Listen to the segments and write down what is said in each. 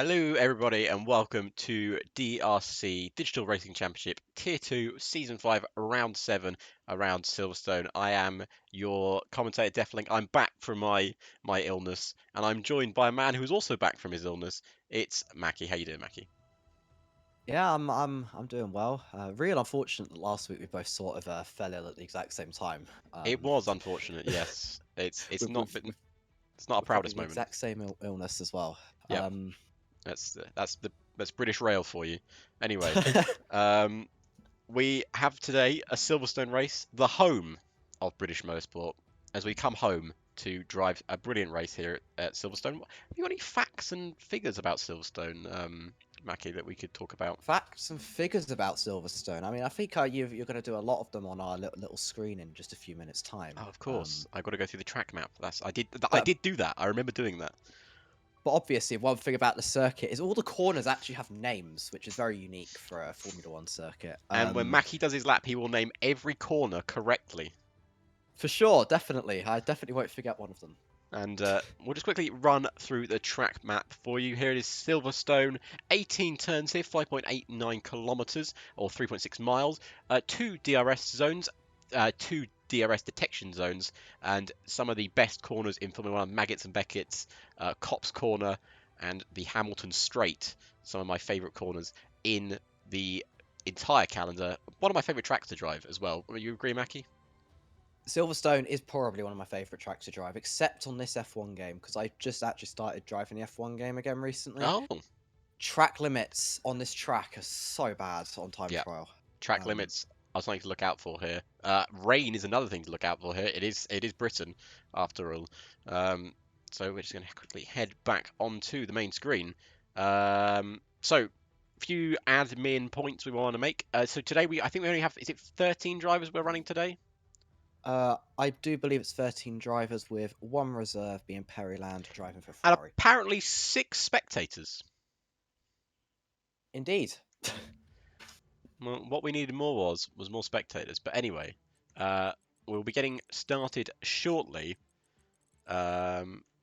Hello, everybody, and welcome to DRC Digital Racing Championship Tier 2, Season 5, Round 7, around Silverstone. I am your commentator, Definitely. I'm back from my illness, and I'm joined by a man who's also back from his illness. It's Mackie. How you doing, Mackie? Yeah, I'm doing well. Real unfortunate that last week we both sort of fell ill at the exact same time. It was unfortunate, yes. It's We've, not we've, been we've, it's not a we're probably proudest the moment. exact same illness as well. Yep, that's British rail for you. Anyway, um, we have today a Silverstone race, the home of British motorsport, as we come home to drive a brilliant race here at Silverstone. Have you got any facts and figures about Silverstone, Mackie, that we could talk about? Facts and figures about Silverstone. I mean, I think you're going to do a lot of them on our little screen in just a few minutes' time. Oh, of course, I've got to go through the track map. I But did do that. I remember doing that. but obviously, one thing about the circuit is all the corners actually have names, which is very unique for a Formula One circuit. And when Mackie does his lap, he will name every corner correctly. For sure, definitely. I definitely won't forget one of them. And we'll just quickly run through the track map for you. Here it is Silverstone, 18 turns here, 5.89 kilometers or 3.6 miles, two DRS zones, two DRS detection zones, and some of the best corners in Formula One: Maggots and Beckett's, Copse Corner, and the Hamilton Straight. Some of my favourite corners in the entire calendar. One of my favourite tracks to drive as well. Would you agree, Mackie? Silverstone is probably one of my favourite tracks to drive, except on this F1 game, because I just actually started driving the F1 game again recently. Oh, Track limits on this track are so bad on time yeah. trial. Track Um, limits are something to look out for here. Rain is another thing to look out for here. It is Britain, after all. So we're just going to quickly head back onto the main screen. So few admin points we want to make. So today I think we only have, is it 13 drivers we're running today? I do believe it's 13 drivers with one reserve being Perryland driving for And Ferrari. apparently 6 spectators. Indeed. Well, what we needed more was more spectators. But anyway, uh, we'll be getting started shortly.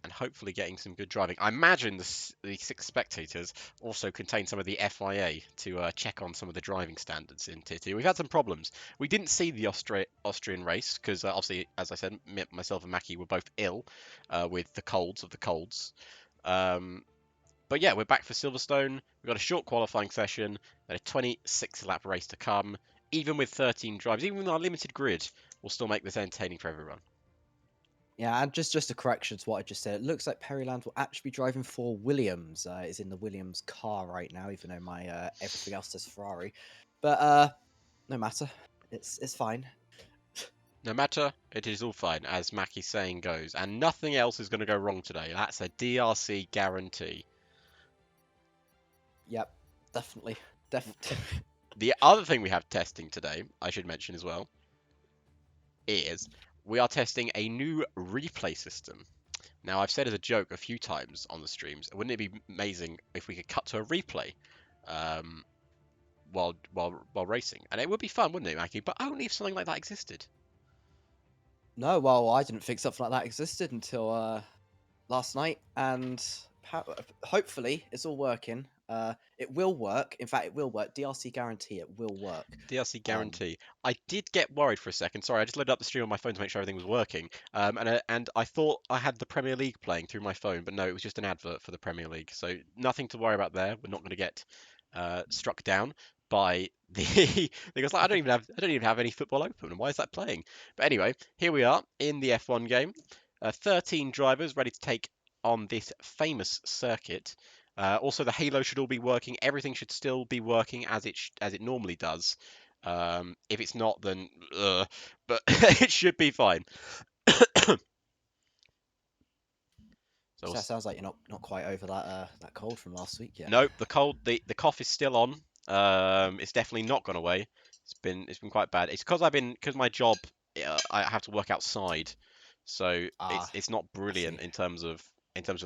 And hopefully getting some good driving. I imagine the 6 spectators also contain some of the FIA to check on some of the driving standards in Tier 2. We've had some problems. We didn't see the Austrian race because obviously, as I said, myself and Mackie were both ill with the colds of the colds. Um, but yeah, we're back for Silverstone. We've got a short qualifying session, then a 26-lap race to come. Even with 13 drivers, even with our limited grid, we'll still make this entertaining for everyone. Yeah, and just a correction to what I just said. It looks like Perryland will actually be driving for Williams. Is in the Williams car right now, even though my everything else says Ferrari. But no matter. It's fine. No matter, it is all fine, as Mackie's saying goes, and nothing else is going to go wrong today. That's a DRC guarantee. Yep, definitely. Definitely. The other thing we have testing today, I should mention as well, is we are testing a new replay system. Now, I've said as a joke a few times on the streams, wouldn't it be amazing if we could cut to a replay um, while racing? And it would be fun, wouldn't it, Mackie? But only if something like that existed. No, well, I didn't think something like that existed until last night, and hopefully it's all working. It will work. In fact, it will work. DRC guarantee it will work. DRC Um, guarantee. I did get worried for a second. Sorry, I just loaded up the stream on my phone to make sure everything was working. And I thought I had the Premier League playing through my phone, but no, it was just an advert for the Premier League. So nothing to worry about there. We're not going to get struck down by the because like, I don't even have any football open. And why is that playing? But anyway, here we are in the F1 game. 13 drivers ready to take on this famous circuit. Also, the Halo should all be working. Everything should still be working as it normally does. If it's not, then but it should be fine. So so that sounds like you're not quite over that cold from last week yet. nope, the cough is still on. It's definitely not gone away. It's been quite bad. It's because my job, I have to work outside, so Ah, it's not I see. brilliant in terms of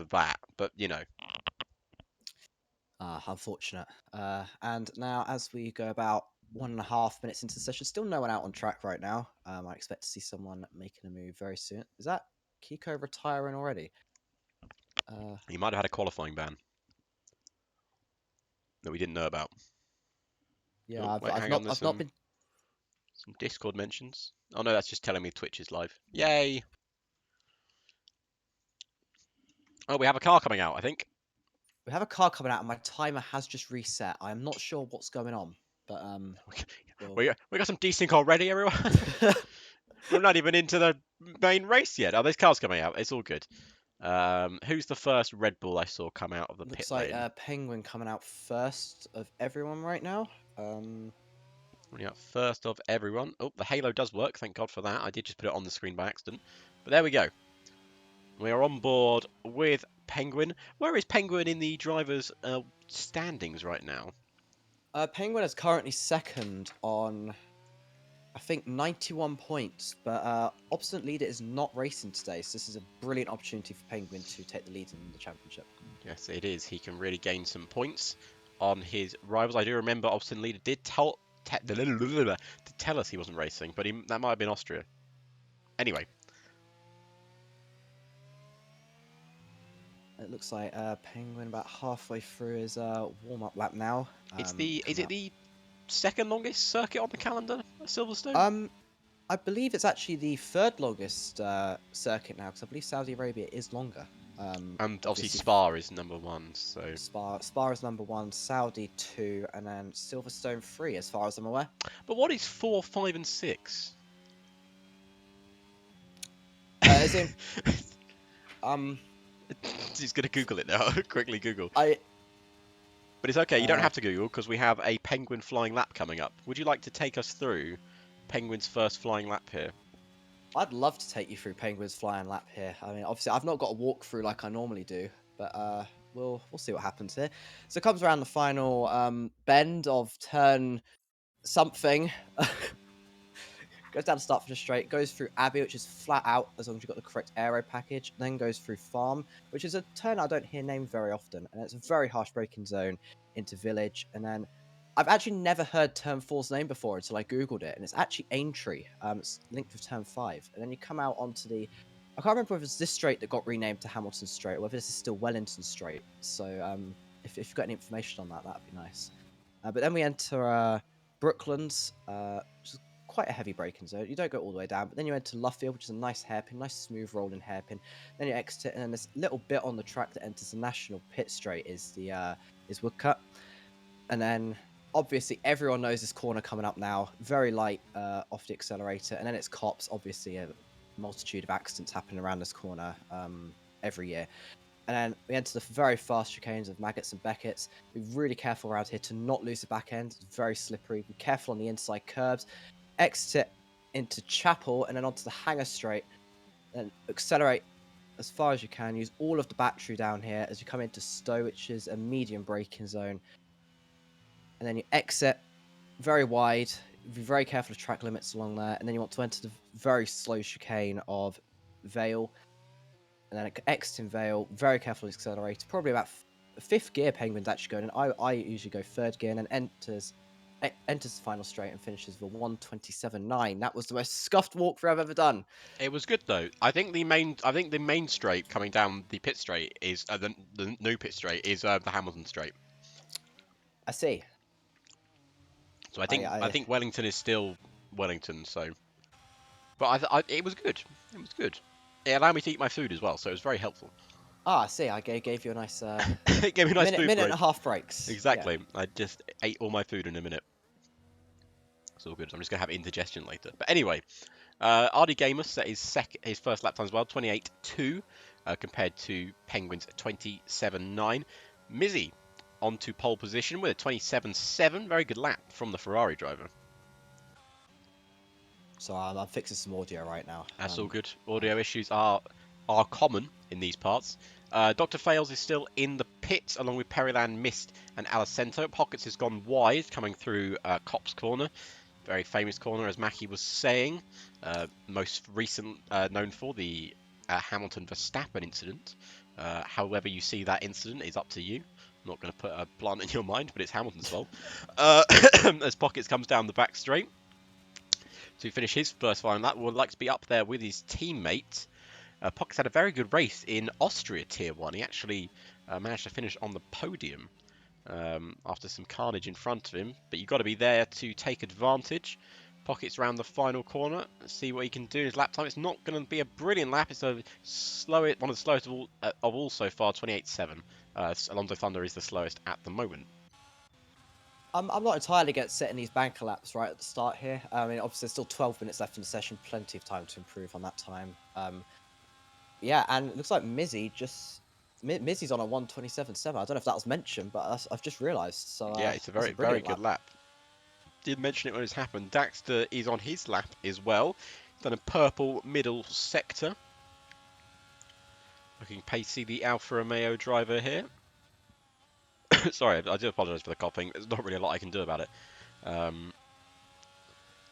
that. But you know, Ah, unfortunate. And now, as we go about 1.5 minutes into the session, still no one out on track right now. I expect to see someone making a move very soon. Is that Kiko retiring already? Uh, he might have had a qualifying ban. that we didn't know about. Yeah, Oh, wait, I've hang on. not There's I've not been. some Discord mentions. Oh no, that's just telling me Twitch is live. Yay! Oh, we have a car coming out, I think. We have a car coming out, and my timer has just reset. I'm not sure what's going on, but well. We got some desync already, everyone. We're not even into the main race yet. Oh, there's cars coming out. It's all good. Who's the first Red Bull I saw come out of the pit Looks like lane? Penguin coming out first of everyone right now. Running out first of everyone. Oh, the halo does work. Thank God for that. I did just put it on the screen by accident. But there we go. We are on board with Penguin. Where is Penguin in the drivers' standings right now? Penguin is currently second on, I think, 91 points, but Obstinate Leader is not racing today, so this is a brilliant opportunity for Penguin to take the lead in the championship. Yes, it is. He can really gain some points on his rivals. I do remember Obstinate Leader did tell us he wasn't racing, but that might have been Austria. Anyway. It looks like Penguin about halfway through his warm-up lap now. Is it the second longest circuit on the calendar at Silverstone? I believe it's actually the third longest circuit now, because I believe Saudi Arabia is longer. And obviously Spa is number 1, so... Spa is number 1, Saudi 2, and then Silverstone 3, as far as I'm aware. But what is 4, 5, and 6? As in... He's going to Google it now. Quickly Google. But it's okay, you don't have to Google, because we have a Penguin flying lap coming up. Would you like to take us through Penguin's first flying lap here? I'd love to take you through Penguin's flying lap here. I mean, obviously, I've not got a walkthrough like I normally do, but we'll see what happens here. So it comes around the final bend of turn something. Goes down to start for the straight, goes through Abbey, which is flat out as long as you've got the correct aero package, then goes through Farm, which is a turn I don't hear named very often, and it's a very harsh braking zone into Village, and then I've actually never heard Turn 4's name before until I googled it, and it's actually Aintree. It's linked with Turn 5, and then you come out onto the... I can't remember if it's this straight that got renamed to Hamilton Straight, or whether this is still Wellington Straight, so if you've got any information on that, that'd be nice. But then we enter Brooklands, which is quite a heavy braking zone. You don't go all the way down, but then you enter Luffield, which is a nice hairpin, nice smooth rolling hairpin. Then you exit it, and then this little bit on the track that enters the National Pit Straight is the Woodcut. And then obviously everyone knows this corner coming up now. Very light off the accelerator, and then it's Cops. Obviously a multitude of accidents happening around this corner every year. And then we enter the very fast chicanes of Maggots and Beckett's. Be really careful around here to not lose the back end. It's very slippery. Be careful on the inside curbs. Exit into Chapel and then onto the Hangar Straight. Then accelerate as far as you can. Use all of the battery down here as you come into Stowe, which is a medium braking zone. And then you exit very wide. Be very careful of track limits along there. And then you want to enter the very slow chicane of Vale. And then exiting Vale, very careful of the accelerator. Probably about fifth gear Penguin's actually going. And I usually go third gear and then enters the final straight and finishes with 1:27.9. That was the most scuffed walkthrough I've ever done. It was good though. I think the main straight coming down the pit straight is the new pit straight is the Hamilton straight. I see. So I think Wellington is still Wellington. So, but it was good. It was good. It allowed me to eat my food as well, so it was very helpful. Ah, I see. I gave you a nice it gave me a nice minute and a half breaks. Exactly. Yeah. I just ate all my food in a minute. It's all good. I'm just gonna have indigestion later. But anyway, RD Gamer set his first lap time as well, 28.2, compared to Penguin's 27.9. Mizzy onto pole position with a 27.7. Very good lap from the Ferrari driver. So I'm fixing some audio right now. That's all good. Audio issues are common in these parts. Dr. Fails is still in the pit along with Periland, Mist and Alicento. Pockets has gone wide coming through Cop's corner. Very famous corner, as Mackie was saying. Most recent known for the Hamilton Verstappen incident. However you see that incident is up to you. I'm not going to put a plant in your mind, but it's Hamilton's fault. As Pockets comes down the back straight to finish his first final lap, would like to be up there with his teammate. Pockets had a very good race in Austria Tier 1. He actually managed to finish on the podium. after some carnage in front of him. But you've got to be there to take advantage. Pockets round the final corner. Let's see what he can do in his lap time. It's not going to be a brilliant lap. It's one of the slowest of all so far, 28.7. Alonso Thunder is the slowest at the moment. I'm not entirely against setting these banker laps right at the start here. I mean, obviously, there's still 12 minutes left in the session, plenty of time to improve on that time. Yeah, and it looks like Mizzy's on a 1:27.7. I don't know if that was mentioned, but I've just realised. So Yeah, it's a that's very, a very brilliant good lap. lap. Did mention it when it's happened. Daxter is on his lap as well. He's done a purple middle sector. Looking pacey, the Alfa Romeo driver here. Sorry, I do apologise for the coughing. There's not really a lot I can do about it.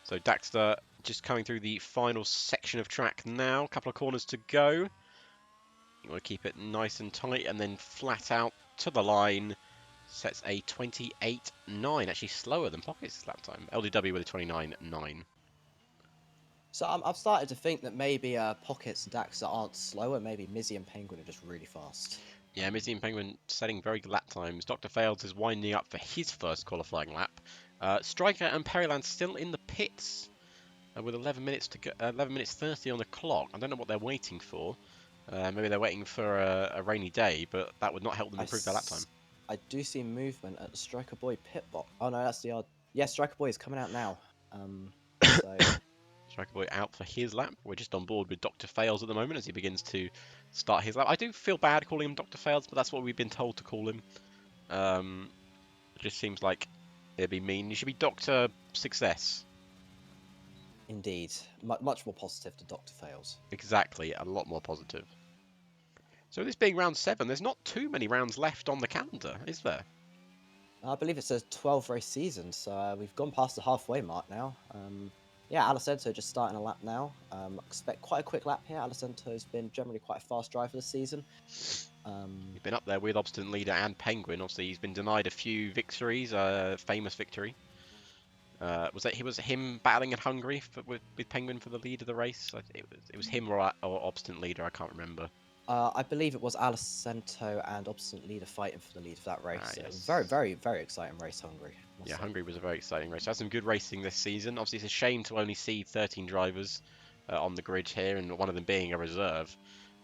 So Daxter just coming through the final section of track now. A couple of corners to go. You want to keep it nice and tight and then flat out to the line. Sets a 28.9, actually slower than Pocket's lap time. LDW with a 29.9. So I'm started to think that maybe Pockets and Daxter aren't slower. Maybe Mizzy and Penguin are just really fast. Yeah, Mizzy and Penguin setting very good lap times. Dr. Fails is winding up for his first qualifying lap. Striker and Periland still in the pits with 11 minutes to go, 11 minutes 30 on the clock. I don't know what they're waiting for. Maybe they're waiting for a rainy day, but that would not help them improve their lap time. I do see movement at the Striker Boy pit box. Oh no, that's the odd. Yeah, Striker Boy is coming out now. So Striker Boy out for his lap. We're just on board with Dr. Fails at the moment as he begins to start his lap. I do feel bad calling him Dr. Fails, but that's what we've been told to call him. It just seems like it'd be mean. He should be Dr. Success. indeed, much more positive to Dr. Fails. Exactly, a lot more positive. So this being round 7, there's not too many rounds left on the calendar, is there? I believe it's a 12 race season, so we've gone past the halfway mark now. Yeah, Alessandro just starting a lap now. Expect quite a quick lap here. Alessandro's been generally quite a fast driver this season. He's been up there with Obstinate Leader and Penguin. Obviously, he's been denied a few victories, famous victory. Was him battling in Hungary with Penguin for the lead of the race? It was him or Obstinate Leader. I can't remember. I believe it was Alessandro and Obstinate Leader fighting for the lead of that race. So Yes. very, very, very exciting race, Hungary. Yeah, Hungary was a very exciting race. Had some good racing this season. Obviously, it's a shame to only see 13 drivers on the grid here, and one of them being a reserve.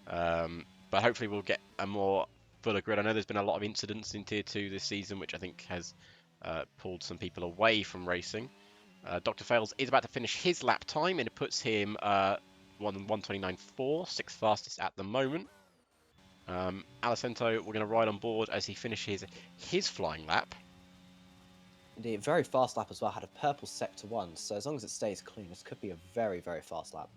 But hopefully, we'll get a more fuller grid. I know there's been a lot of incidents in Tier 2 this season, which I think has pulled some people away from racing. Dr. Fails is about to finish his lap time, and it puts him 1:29.4, sixth fastest at the moment. Alessandro, we're going to ride on board as he finishes his flying lap. Indeed, very fast lap as well. Had a purple sector 1, so as long as it stays clean, this could be a very, very fast lap.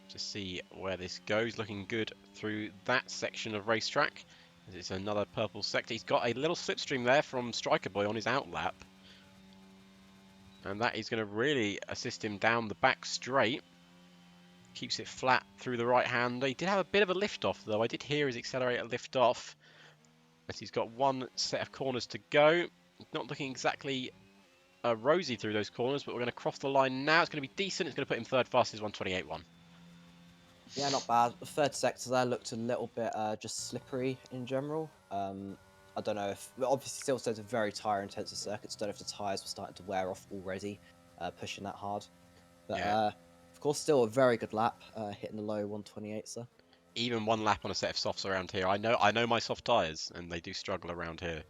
To see where this goes, looking good through that section of racetrack. It's another purple sector. He's got a little slipstream there from Striker Boy on his out lap. And that is going to really assist him down the back straight. Keeps it flat through the right hand. He did have a bit of a lift off though. I did hear his accelerator lift off. As he's got one set of corners to go. Not looking exactly rosy through those corners, but we're going to cross the line now. It's going to be decent. It's going to put him third fastest, 1:28.1. Yeah, not bad. The third sector there looked a little bit just slippery in general. I don't know if, obviously still says a very tyre intensive circuit. Don't know if the tyres were starting to wear off already, pushing that hard. But Yeah. of course, still a very good lap, hitting the low 1:28, sir. Even one lap on a set of softs around here. I know my soft tyres, and they do struggle around here.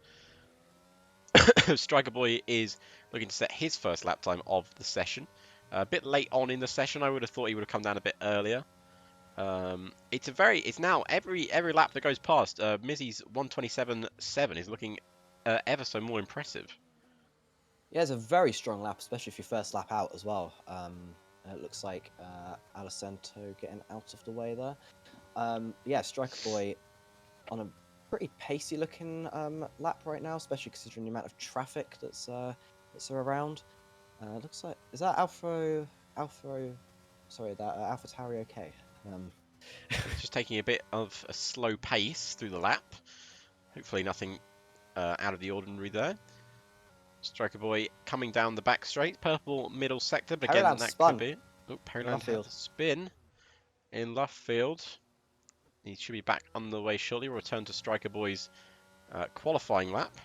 Striker Boy is looking to set his first lap time of the session. A bit late on in the session. I would have thought he would have come down a bit earlier. It's now every lap that goes past. Mizzy's 1:27.7 is looking ever so more impressive. Yeah, it's a very strong lap, especially if you first lap out as well. It looks like Alessandro getting out of the way there. Yeah, Striker Boy on a pretty pacey looking lap right now, especially considering the amount of traffic that's around. Looks like, is that AlphaTauri okay? It's just taking a bit of a slow pace through the lap. Hopefully nothing out of the ordinary there. Striker Boy coming down the back straight, purple middle sector, but again Periland that spun. could be. Oh, Periland had a spin in left field. He should be back on the way shortly. We'll return to Striker Boy's qualifying lap.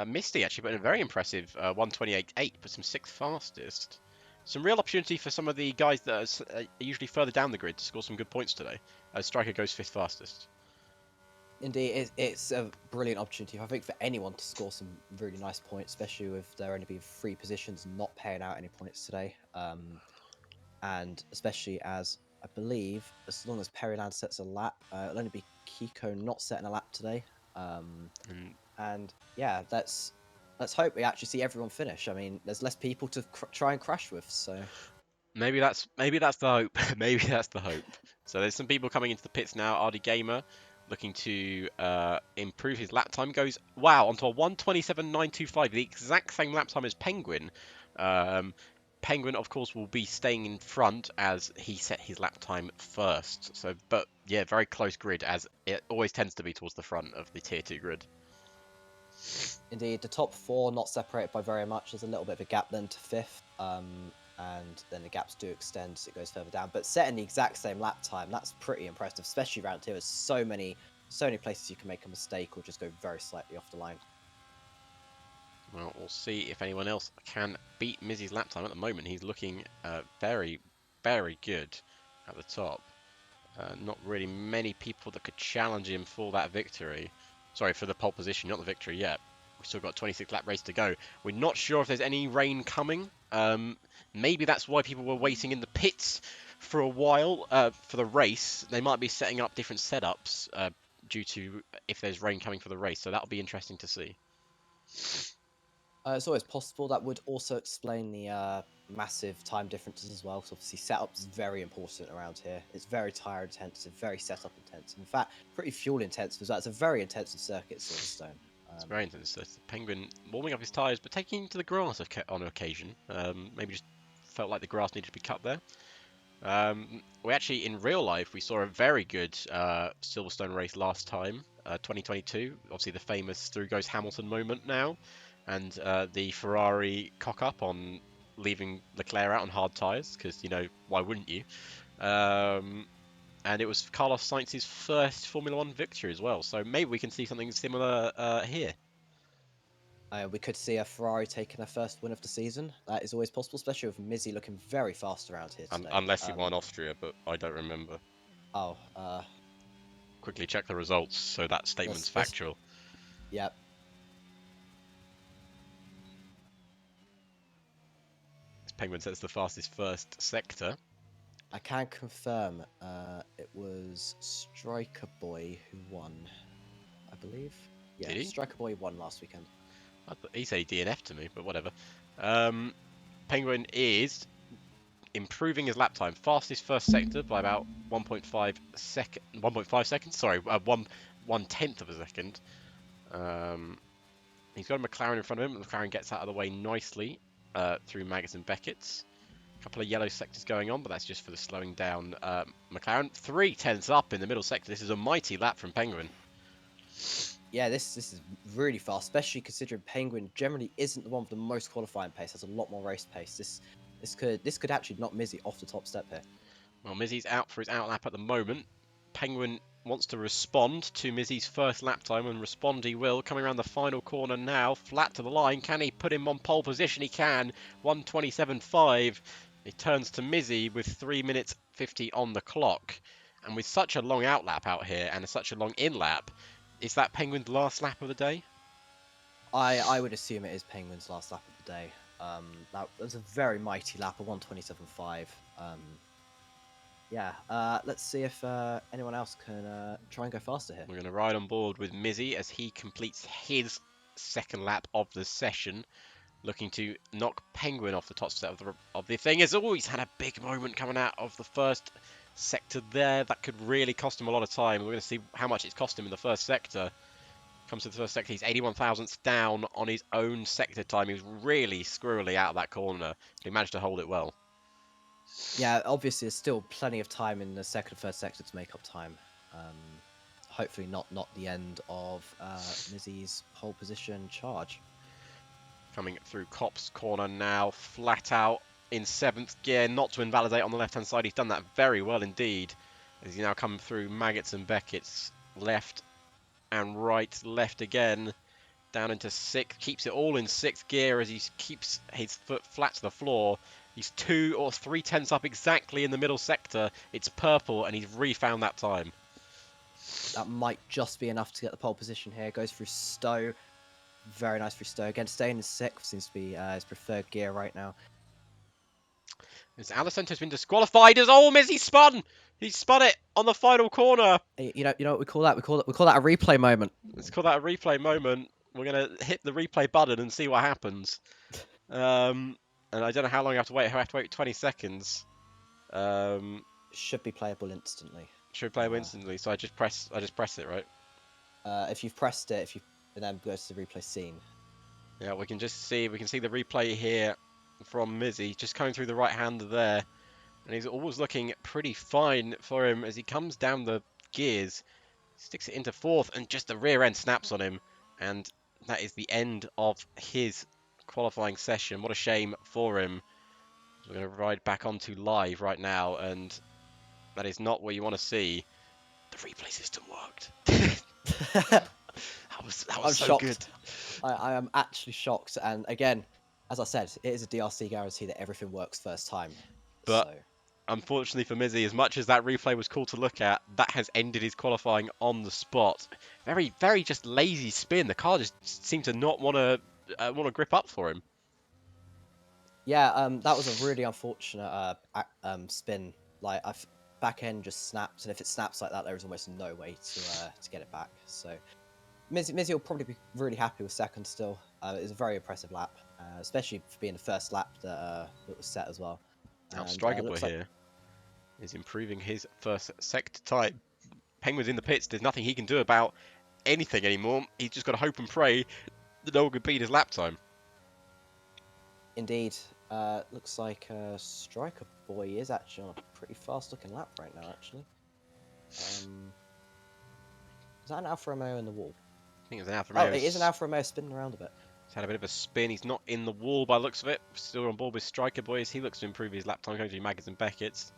Misty actually put in a very impressive 1:28.8, puts him 6th fastest. Some real opportunity for some of the guys that are usually further down the grid to score some good points today. Striker goes 5th fastest. Indeed, it's a brilliant opportunity, I think, for anyone to score some really nice points, especially with there only being 3 positions not paying out any points today. And especially as I believe, as long as Periland sets a lap, it'll only be Kiko not setting a lap today. And yeah, let's hope we actually see everyone finish. I mean, there's less people to try and crash with, so Maybe that's the hope. Maybe that's the hope. So there's some people coming into the pits now. RD Gamer looking to improve his lap time. Goes onto a 1:27.925, the exact same lap time as Penguin. Penguin, of course, will be staying in front as he set his lap time first. So, but yeah, very close grid, as it always tends to be towards the front of the tier 2 grid. indeed, the top 4 not separated by very much. There's a little bit of a gap then to 5th, and then the gaps do extend as it goes further down. But setting the exact same lap time, that's pretty impressive, especially around here. There's so many places you can make a mistake or just go very slightly off the line. Well, we'll see if anyone else can beat Mizzy's lap time. At the moment, he's looking very, very good at the top. Not really many people that could challenge him for that victory. Sorry, for the pole position, not the victory yet. We've still got a 26 lap race to go. We're not sure if there's any rain coming. Maybe that's why people were waiting in the pits for a while for the race. They might be setting up different setups due to if there's rain coming for the race. So that'll be interesting to see. It's always possible. That would also explain the massive time differences as well. So obviously, setup's very important around here. It's very tire intensive, very setup intensive. In fact, pretty fuel intensive as well. It's a very intensive circuit, Silverstone. It's very intense. The Penguin warming up his tyres, but taking to the grass on occasion. Maybe just felt like the grass needed to be cut there. We actually, in real life, we saw a very good Silverstone race last time, 2022. Obviously, the famous through goes Hamilton moment now, and the Ferrari cock up on leaving Leclerc out on hard tyres, because, you know, why wouldn't you? And it was Carlos Sainz's first Formula One victory as well, so maybe we can see something similar here. We could see a Ferrari taking their first win of the season. That is always possible, especially with Mizzy looking very fast around here today. Unless he won Austria, but I don't remember. Oh, quickly check the results, so that statement's factual. Yep. Penguin says the fastest first sector. I can confirm it was Striker Boy who won, I believe. Yeah, Did he? Striker Boy won last weekend. He said he DNF'd to me, but whatever. Penguin is improving his lap time. Fastest first sector by about 1.5 seconds. Sorry, 1/10 of a second. He's got a McLaren in front of him. McLaren gets out of the way nicely through Maggots and Beckett's. A couple of yellow sectors going on, but that's just for the slowing down McLaren. 3/10 up in the middle sector. This is a mighty lap from Penguin. Yeah, this is really fast, especially considering Penguin generally isn't the one with the most qualifying pace. Has a lot more race pace. This could actually knock Mizzy off the top step here. Well, Mizzy's out for his out lap at the moment. Penguin wants to respond to Mizzy's first lap time, and respond he will. Coming around the final corner now, flat to the line. Can he put him on pole position? He can. 1:27.5. He turns to Mizzy with 3 minutes 50 on the clock. And with such a long out lap out here and such a long in lap, is that Penguin's last lap of the day? I would assume it is Penguin's last lap of the day. That was a very mighty lap, a 1:27.5. Yeah, let's see if anyone else can try and go faster here. We're going to ride on board with Mizzy as he completes his second lap of the session, looking to knock Penguin off the top step of the thing. Has always had a big moment coming out of the first sector there. That could really cost him a lot of time. We're going to see how much it's cost him in the first sector. Comes to the first sector, he's 81 thousandths down on his own sector time. He was really squirrely out of that corner, but he managed to hold it well. Yeah, obviously there's still plenty of time in the second and third sector to make up time. Hopefully not the end of Mizzy's pole position charge. Coming through Cop's corner now, flat out in 7th gear, not to invalidate on the left-hand side. He's done that very well indeed. As he now come through Maggots and Beckett's left and right, left again. down into 6th, keeps it all in 6th gear as he keeps his foot flat to the floor. He's 2 or 3 tenths up exactly in the middle sector. It's purple, and he's refound that time. That might just be enough to get the pole position here. Goes through Stowe. Very nice through Stowe. Again, staying in 6th seems to be his preferred gear right now. As Alicento's been disqualified as Mizzy spun! He spun it on the final corner. You know what we call that? We call that a replay moment. Let's call that a replay moment. We're gonna hit the replay button and see what happens. And I don't know how long I have to wait. I have to wait 20 seconds. Should be playable instantly. Should play instantly. So I just press it, right? If you've pressed it, and then go to the replay scene. Yeah, we can see the replay here from Mizzy just coming through the right hand there, and he's always looking pretty fine for him as he comes down the gears, sticks it into 4th, and just the rear end snaps on him, and that is the end of his qualifying session. What a shame for him. We're going to ride back onto live right now, and that is not what you want to see. The replay system worked. That was so shocked. good. I am actually shocked, and again, as I said, it is a DRC guarantee that everything works first time. But unfortunately for Mizzy, as much as that replay was cool to look at, that has ended his qualifying on the spot. Very, very just lazy spin. The car just seemed to not want to grip up for him. Yeah, that was a really unfortunate spin. Like, back end just snapped, and if it snaps like that, there is almost no way to get it back. So Mizzy will probably be really happy with 2nd still. It was a very impressive lap, especially for being the first lap that was set as well. Now Striker Boy here is improving his first sector time. Penguin's in the pits. There's nothing he can do about anything anymore. He's just got to hope and pray that no one can beat his lap time. Indeed. Looks like Striker Boy is actually on a pretty fast-looking lap right now, actually. Is that an Alfa Romeo in the wall? I think it's an Alfa Romeo. Oh, it is an Alfa Romeo spinning around a bit. He's had a bit of a spin. He's not in the wall by the looks of it. Still on board with Striker Boys. He looks to improve his lap time going to Maggers and Beckett's.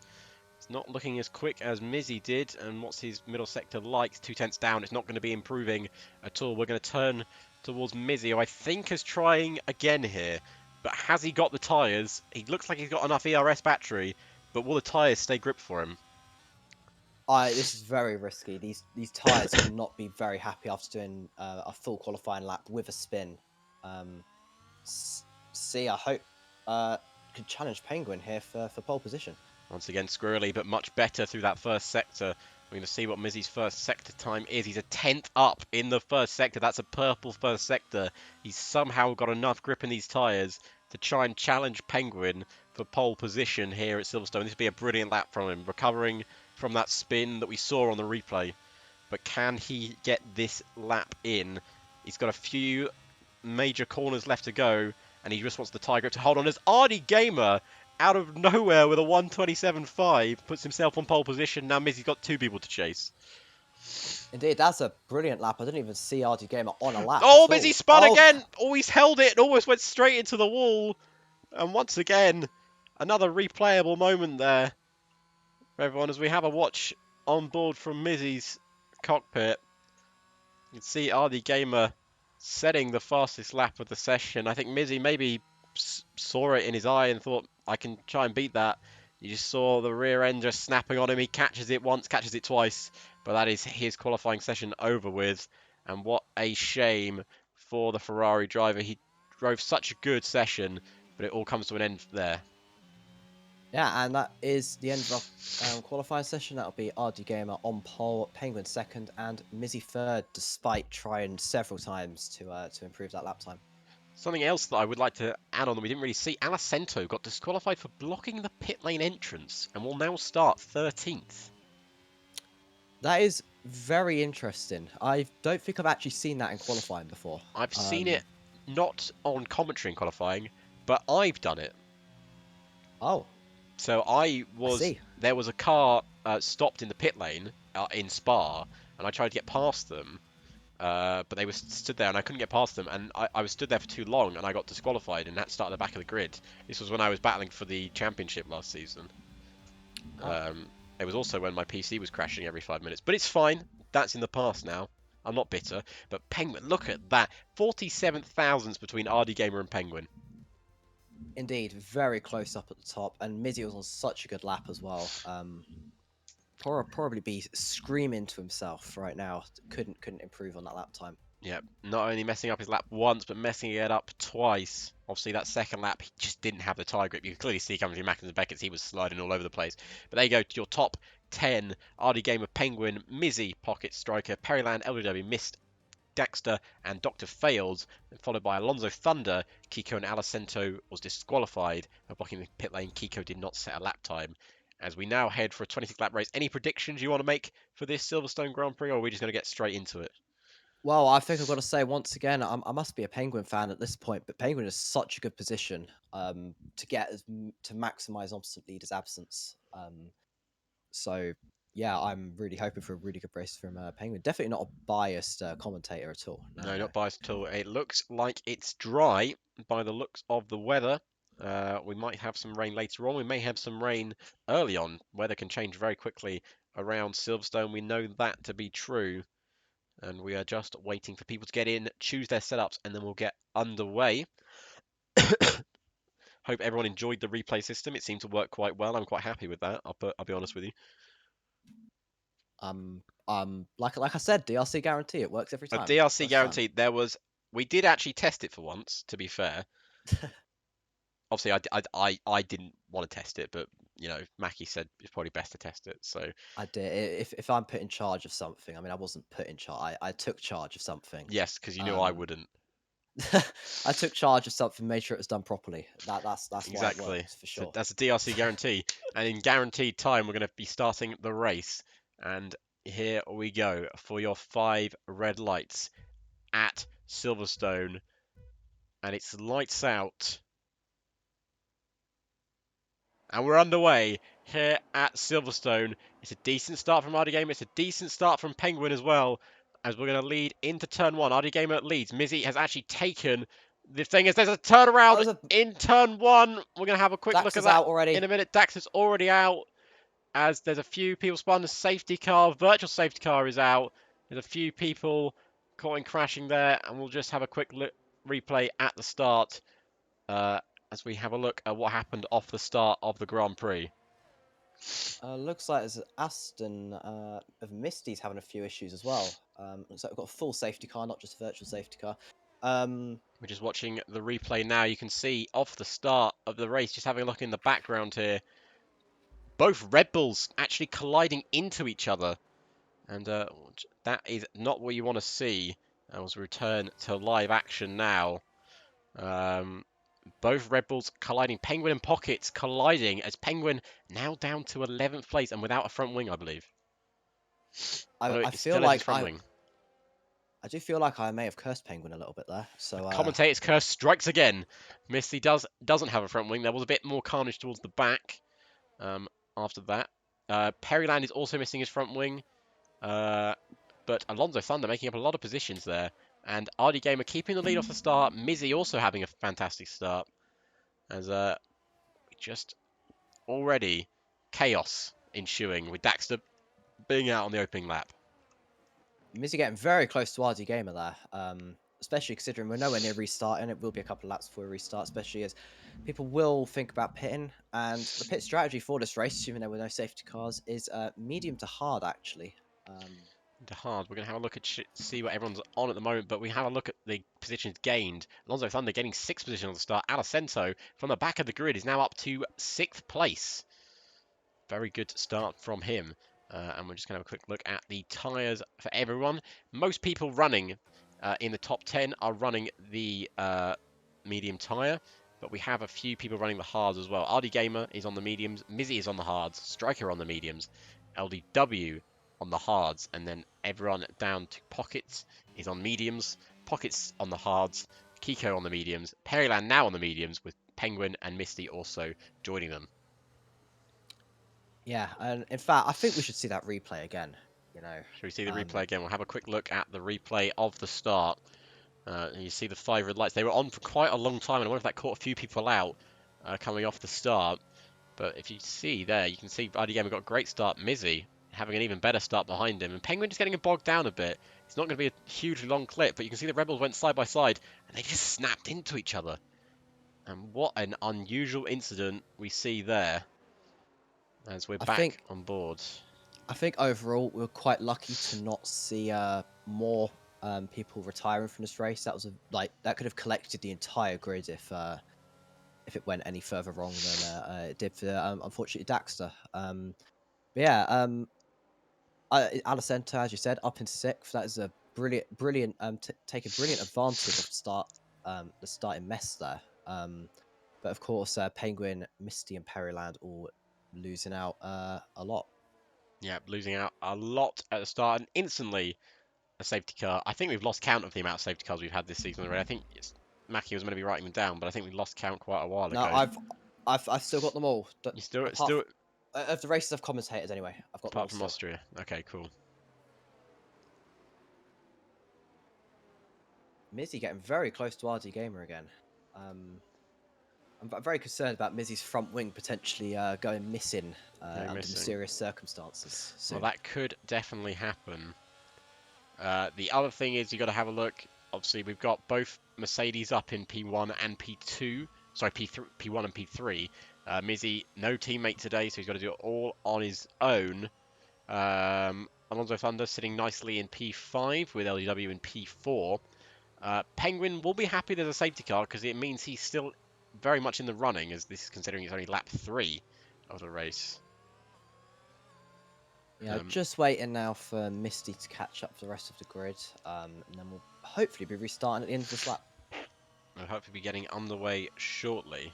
It's not looking as quick as Mizzy did. And what's his middle sector like? 2 tenths down. It's not going to be improving at all. We're going to turn towards Mizzy, who I think is trying again here. But has he got the tyres? He looks like he's got enough ERS battery. But will the tyres stay gripped for him? This is very risky. These tyres will not be very happy after doing a full qualifying lap with a spin. I hope could challenge Penguin here for pole position. Once again, squirrely, but much better through that first sector. We're going to see what Mizzy's first sector time is. He's a 10th up in the first sector. That's a purple first sector. He's somehow got enough grip in these tyres to try and challenge Penguin for pole position here at Silverstone. This would be a brilliant lap from him, recovering from that spin that we saw on the replay. But can he get this lap in? He's got a few major corners left to go, and he just wants the tyre grip to hold on as Ardy Gamer, out of nowhere with a 1:27.5, puts himself on pole position. Now Mizzy's got 2 people to chase. Indeed, that's a brilliant lap. I didn't even see Ardy Gamer on a lap. Oh, Mizzy spun again! Oh, he's held it and almost went straight into the wall. And once again, another replayable moment there for everyone as we have a watch on board from Mizzy's cockpit. You can see Ardy Gamer setting the fastest lap of the session. I think Mizzy maybe saw it in his eye and thought, I can try and beat that. You just saw the rear end just snapping on him. He catches it once, catches it twice, but that is his qualifying session over with. And what a shame for the Ferrari driver. He drove such a good session, but it all comes to an end there. Yeah, and that is the end of our qualifying session. That'll be RD Gamer on pole, Penguin 2nd, and Mizzy 3rd, despite trying several times to improve that lap time. Something else that I would like to add on that we didn't really see, Alicento got disqualified for blocking the pit lane entrance and will now start 13th. That is very interesting. I don't think I've actually seen that in qualifying before. I've seen it not on commentary in qualifying, but I've done it. Oh. So there was a car stopped in the pit lane in Spa, and I tried to get past them. But they were stood there and I couldn't get past them, and I was stood there for too long and I got disqualified and had to start at the back of the grid. This was when I was battling for the championship last season. It was also when my PC was crashing every 5 minutes, but it's fine. That's in the past now. I'm not bitter, but Penguin, look at that. 47 thousandths between RD Gamer and Penguin. Indeed, very close up at the top, and Mizzy was on such a good lap as well. Probably be screaming to himself right now. Couldn't improve on that lap time. Yeah, not only messing up his lap once, but messing it up twice. Obviously, that second lap, he just didn't have the tyre grip. You can clearly see coming through Mackens and Beckett's, he was sliding all over the place. But there you go, to your top 10. RD Gamer, Penguin, Mizzy, Pocket, Striker, Perryland, LWW, Mist, Daxter, and Dr. Fails, followed by Alonso Thunder. Kiko and Alicento was disqualified for blocking the pit lane. Kiko did not set a lap time. As we now head for a 26 lap race, any predictions you want to make for this Silverstone Grand Prix, or are we just going to get straight into it? Well, I think I've got to say once again, I must be a Penguin fan at this point, but Penguin is such a good position to get to maximize opposite leader's absence. So yeah, I'm really hoping for a really good race from Penguin. Definitely not a biased commentator at all. No, not biased at all. It looks like it's dry by the looks of the weather. We might have some rain later on. We may have some rain early on. Weather can change very quickly around Silverstone. We know that to be true. And we are just waiting for people to get in, choose their setups, and then we'll get underway. Hope everyone enjoyed the replay system. It seemed to work quite well. I'm quite happy with that. I'll be honest with you. Like I said, DRC guarantee, it works every A time. DRC First time. guarantee. We did actually test it for once. To be fair, obviously I didn't want to test it, but you know, Mackie said it's probably best to test it. So I did. If I'm put in charge of something, I mean, I wasn't put in charge. I took charge of something. yes, because you knew I wouldn't. I took charge of something, made sure it was done properly. That's Exactly. why it works for So sure. that's a DRC guarantee, and in guaranteed time, we're going to be starting the race. And here we go for your 5 red lights at Silverstone, and it's lights out. And we're underway here at Silverstone. It's a decent start from RD Gamer. It's a decent start from Penguin as well, as we're going to lead into turn 1. RD Gamer leads. Mizzy has actually taken... The thing is, there's a turnaround in turn 1. We're going to have a quick look at that out already. in a minute. Dax is already out, as there's a few people spun. The safety car, virtual safety car is out. There's a few people caught in crashing there, and we'll just have a quick replay at the start. As we have a look at what happened off the start of the Grand Prix. Looks like there's Aston of Misty's having a few issues as well. Looks like we've got a full safety car, not just a virtual safety car. We're just watching the replay now. You can see off the start of the race, just having a look in the background here, both Red Bulls actually colliding into each other. And that is not what you want to see. As we return to live action now. Both Red Bulls colliding. Penguin and Pockets colliding, as Penguin now down to 11th place and without a front wing, I believe. I feel like I do feel like I may have cursed Penguin a little bit there. So commentator's curse strikes again. Misty doesn't have a front wing. There was a bit more carnage towards the back after that. Perryland is also missing his front wing. But Alonso Thunder making up a lot of positions there. And RD Gamer keeping the lead off the start. Mizzy also having a fantastic start. As just already chaos ensuing with Daxter being out on the opening lap. Mizzy getting very close to RD Gamer there. Especially considering we're nowhere near restart, and it will be a couple of laps before we restart, especially as people will think about pitting. And the pit strategy for this race, even though with no safety cars, is medium to hard, actually. To hard. We're going to have a look at see what everyone's on at the moment, but we have a look at the positions gained. Alonso Thunder getting 6th position on the start. Alicento from the back of the grid is now up to 6th place. Very good start from him. And we're just going to have a quick look at the tyres for everyone. Most people running in the top 10 are running the medium tyre, but we have a few people running the hards as well. RD Gamer is on the mediums, Mizzy is on the hards, Striker on the mediums, LDW on the hards, and then everyone down to Pockets is on mediums, Pockets on the hards, Kiko on the mediums, Perryland now on the mediums, with Penguin and Misty also joining them. Yeah, and in fact, I think we should see that replay again. You know, should we see the replay again? We'll have a quick look at the replay of the start. You see the 5 red lights. They were on for quite a long time, and I wonder if that caught a few people out coming off the start. But if you see there, you can see RD Gamer got a great start. Mizzy having an even better start behind him. And Penguin just getting bogged down a bit. It's not going to be a hugely long clip, but you can see the Rebels went side by side, and they just snapped into each other. And what an unusual incident we see there, as we're back on board. I think overall we were quite lucky to not see more people retiring from this race. That was that could have collected the entire grid if it went any further wrong than it did for unfortunately Daxter. Alicento, as you said, up in sixth. That is a brilliant taking brilliant advantage of the starting mess there. But of course, Penguin, Misty, and Perryland all losing out a lot. Yeah, losing out a lot at the start, and instantly a safety car. I think we've lost count of the amount of safety cars we've had this season already. I think Mackie was meant to be writing them down, but I think we lost count quite a while No, ago. I've still got them all. You still Of the races I've commentated anyway. I've got them all apart from still. Austria. Okay, cool. Mizzy getting very close to RD Gamer again. I'm very concerned about Mizzy's front wing potentially going missing under mysterious circumstances soon. Well, that could definitely happen. The other thing is you got to have a look. Obviously, we've got both Mercedes up in P1 and P2. Sorry, P1 and P3. Mizzy, no teammate today, so he's got to do it all on his own. Alonso Thunder sitting nicely in P5 with LDW in P4. Penguin will be happy there's a safety car because it means he's still very much in the running, as this is considering it's only lap 3 of the race. Yeah, just waiting now for Misty to catch up to the rest of the grid, and then we'll hopefully be restarting at the end of this lap. We'll hopefully be getting underway shortly.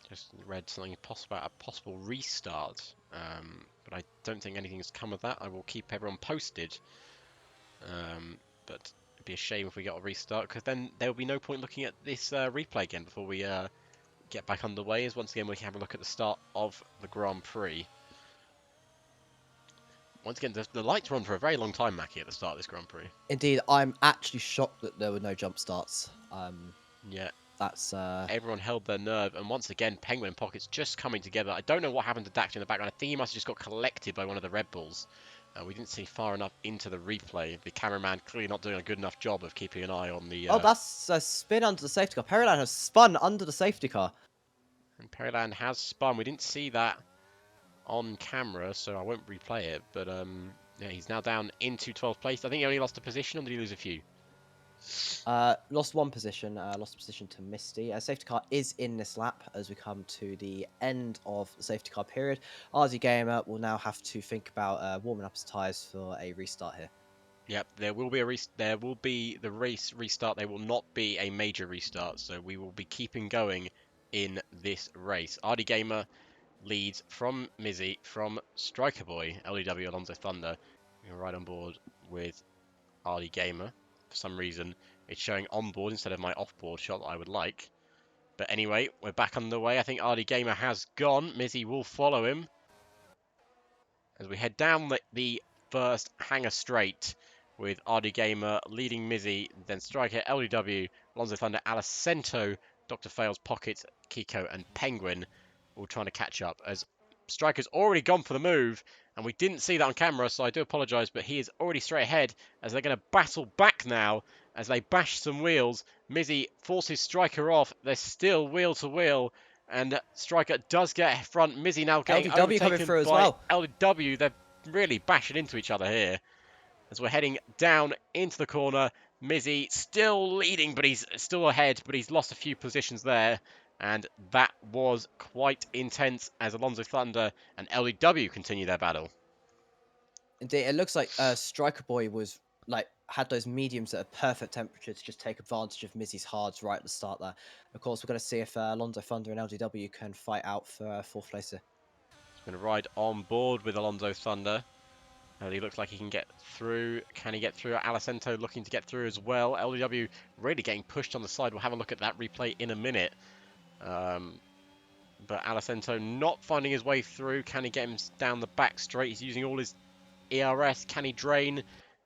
Just read something about a possible restart, but I don't think anything's come of that. I will keep everyone posted, but it'd be a shame if we got a restart, because then there will be no point looking at this replay again before we get back underway, as once again we can have a look at the start of the Grand Prix. Once again, the lights were on for a very long time, Mackie, at the start of this Grand Prix. Indeed, I'm actually shocked that there were no jump starts. Yeah. That's everyone held their nerve, and once again, Penguin and Pockets just coming together. I don't know what happened to Dax in the background. I think he must have just got collected by one of the Red Bulls. We didn't see far enough into the replay. The cameraman clearly not doing a good enough job of keeping an eye on the... Oh, that's a spin under the safety car. Perryland has spun under the safety car. And Perryland has spun. We didn't see that on camera, so I won't replay it. But yeah, he's now down into 12th place. I think he only lost a position, or did he lose a few? Lost one position. Lost a position to Misty. Safety car is in this lap as we come to the end of the safety car period. RZ Gamer will now have to think about warming up his tyres for a restart here. Yep, there will be the race restart. There will not be a major restart, so we will be keeping going in this race. RD Gamer leads from Mizzy, from Striker Boy, LEW Alonso Thunder. We're right on board with RD Gamer. For some reason, it's showing on board instead of my off-board shot that I would like. But anyway, we're back underway. I think RD Gamer has gone. Mizzy will follow him as we head down the first hangar straight, with RD Gamer leading Mizzy, then Striker, LDW, Alonso Thunder, Alicento, Dr. Fails, Pocket, Kiko, and Penguin all trying to catch up, as Striker's already gone for the move, and we didn't see that on camera, so I do apologise, but he is already straight ahead, as they're going to battle back now, as they bash some wheels. Mizzy forces Striker off. They're still wheel to wheel, and Striker does get front. Mizzy now getting LDW coming through as well. LDW. They're really bashing into each other here, as we're heading down into the corner. Mizzy still leading, but he's still ahead, but he's lost a few positions there. And that was quite intense as Alonso Thunder and LEW continue their battle. Indeed, it looks like Striker Boy was had those mediums at a perfect temperature to just take advantage of Mizzy's hards right at the start there. Of course, we're going to see if Alonso Thunder and LDW can fight out for fourth place here. He's going to ride on board with Alonso Thunder. He looks like he can get through. Can he get through? Alicento looking to get through as well. LDW really getting pushed on the side. We'll have a look at that replay in a minute. But Alicento not finding his way through. Can he get him down the back straight? He's using all his ERS. Can he drain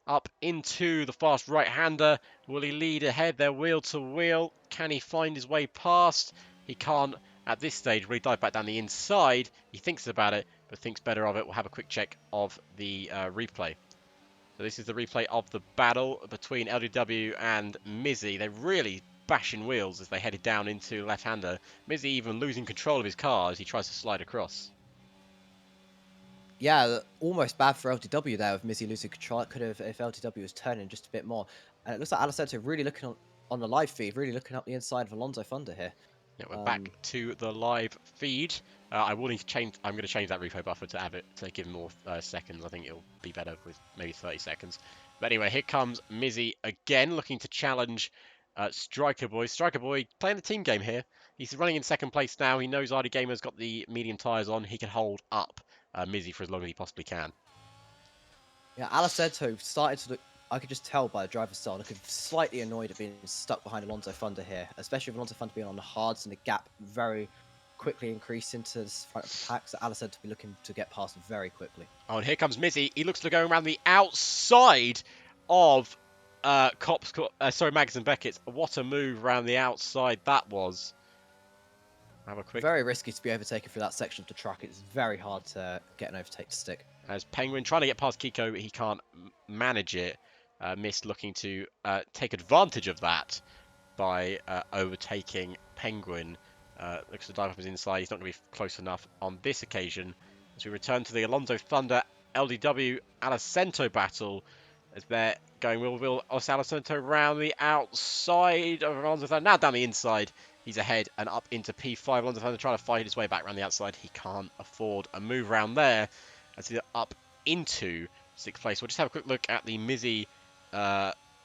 up into the fast right-hander? Will he lead ahead there wheel to wheel? Can he find his way past? He can't at this stage. Will he dive back down the inside? He thinks about it, but thinks better of it. We'll have a quick check of the replay. So this is the replay of the battle between LDW and Mizzy. They're really bashing wheels as they headed down into left-hander. Mizzy even losing control of his car as he tries to slide across. Yeah, almost bad for LDW there with Mizzy losing control. It could have, if LDW was turning just a bit more. And it looks like Alessandro really looking on the live feed, really looking up the inside of Alonso Thunder here. Yeah, we're back to the live feed. I will need to change. I'm going to change that replay buffer to have it to give more seconds. I think it'll be better with maybe 30 seconds. But anyway, here comes Mizzy again, looking to challenge Striker Boy. Striker Boy playing the team game here. He's running in second place now. He knows RD Gamer's got the medium tyres on. He can hold up Mizzy for as long as he possibly can. Yeah, Alessandro started to look. I could just tell by the driver's style, looking slightly annoyed at being stuck behind Alonso Thunder here, especially with Alonso Thunder being on the hards and the gap very quickly increased into the front of the pack. So Alessandro will be looking to get past very quickly. Oh, and here comes Mizzy. He looks to go around the outside of Mags and Beckett's. What a move around the outside that was. Have a quick. Very risky to be overtaken through that section of the track. It's very hard to get an overtake to stick. As Penguin trying to get past Kiko, he can't manage it. Mist looking to take advantage of that by overtaking Penguin. Looks to dive up his inside. He's not going to be close enough on this occasion. As we return to the Alonso Thunder LDW Alessandro battle, as they're going will Alessandro around the outside of Alonso Thunder. Now down the inside. He's ahead and up into P5. Alonso Thunder trying to fight his way back around the outside. He can't afford a move around there. As he's up into 6th place. We'll just have a quick look at the Mizzy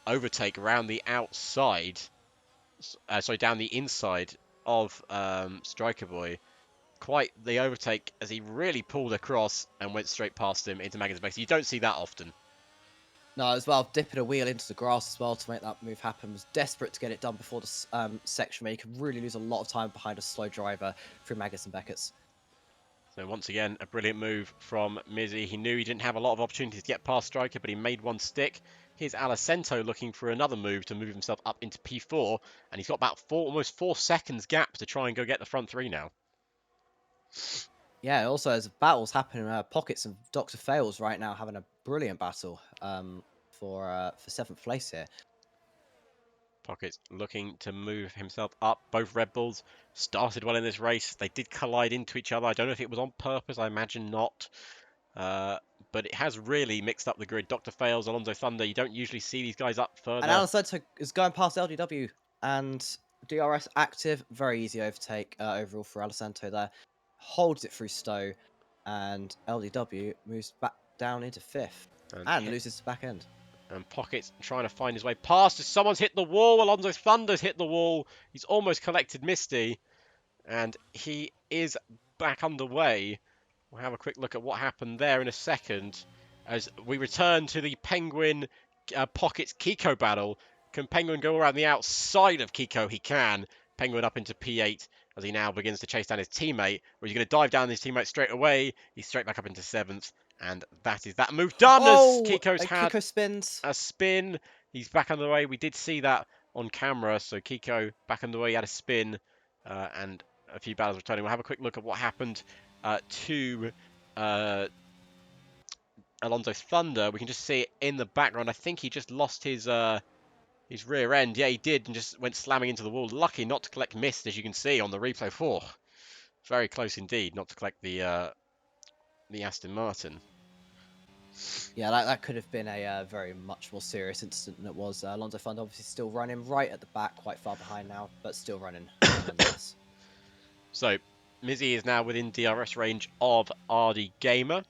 overtake around the outside. Down the inside of Striker Boy. Quite the overtake as he really pulled across and went straight past him into Magnus Base. You don't see that often. No, as well, dipping a wheel into the grass as well to make that move happen. Was desperate to get it done before the section where you could really lose a lot of time behind a slow driver through Magnus and Beckett's. So once again, a brilliant move from Mizzy. He knew he didn't have a lot of opportunities to get past Striker, but he made one stick. Here's Alessandro looking for another move to move himself up into P4, and he's got about almost 4 seconds gap to try and go get the front 3 now. Yeah, also as battles happening, Pockets and Dr. Fails right now having a brilliant battle for 7th place here. Pockets looking to move himself up. Both Red Bulls started well in this race. They did collide into each other. I don't know if it was on purpose. I imagine not. But it has really mixed up the grid. Dr. Fails, Alonso Thunder. You don't usually see these guys up further. And Alessandro is going past LDW and DRS active. Very easy overtake overall for Alessandro there. Holds it through Stowe, and LDW moves back down into 5th and loses the back end. And Pockets trying to find his way past. Someone's hit the wall. Alonso Thunder's hit the wall. He's almost collected Misty. And he is back underway. We'll have a quick look at what happened there in a second. As we return to the Penguin Pockets Kiko battle. Can Penguin go around the outside of Kiko? He can. Penguin up into P8 as he now begins to chase down his teammate. Or he's going to dive down his teammate straight away. He's straight back up into 7th. And that is that move done as Kiko's had Kiko spins. a spin. He's back on the way. We did see that on camera. So Kiko back on the way. He had a spin and a few battles returning. We'll have a quick look at what happened to Alonso Thunder. We can just see it in the background. I think he just lost his rear end. Yeah, he did, and just went slamming into the wall. Lucky not to collect mist, as you can see on the replay. Very close indeed not to collect the Aston Martin. Yeah, that could have been a very much more serious incident than it was. Alonso Thunder obviously still running right at the back, quite far behind now, but still running nonetheless. So, Mizzy is now within DRS range of RD Gamer.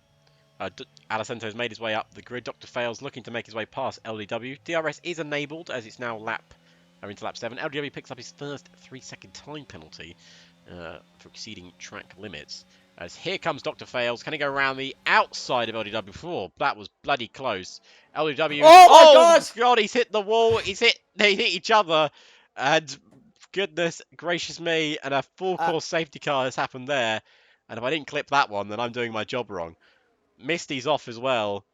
Alessandro's made his way up the grid. Dr. Fails looking to make his way past LDW. DRS is enabled as it's now into lap 7. LDW picks up his first 3-second time penalty for exceeding track limits. As here comes Dr. Fails. Can he go around the outside of LDW? That was bloody close. LDW. Oh my God! He's hit the wall. They hit each other. And goodness gracious me. And a full course safety car has happened there. And if I didn't clip that one, then I'm doing my job wrong. Misty's off as well.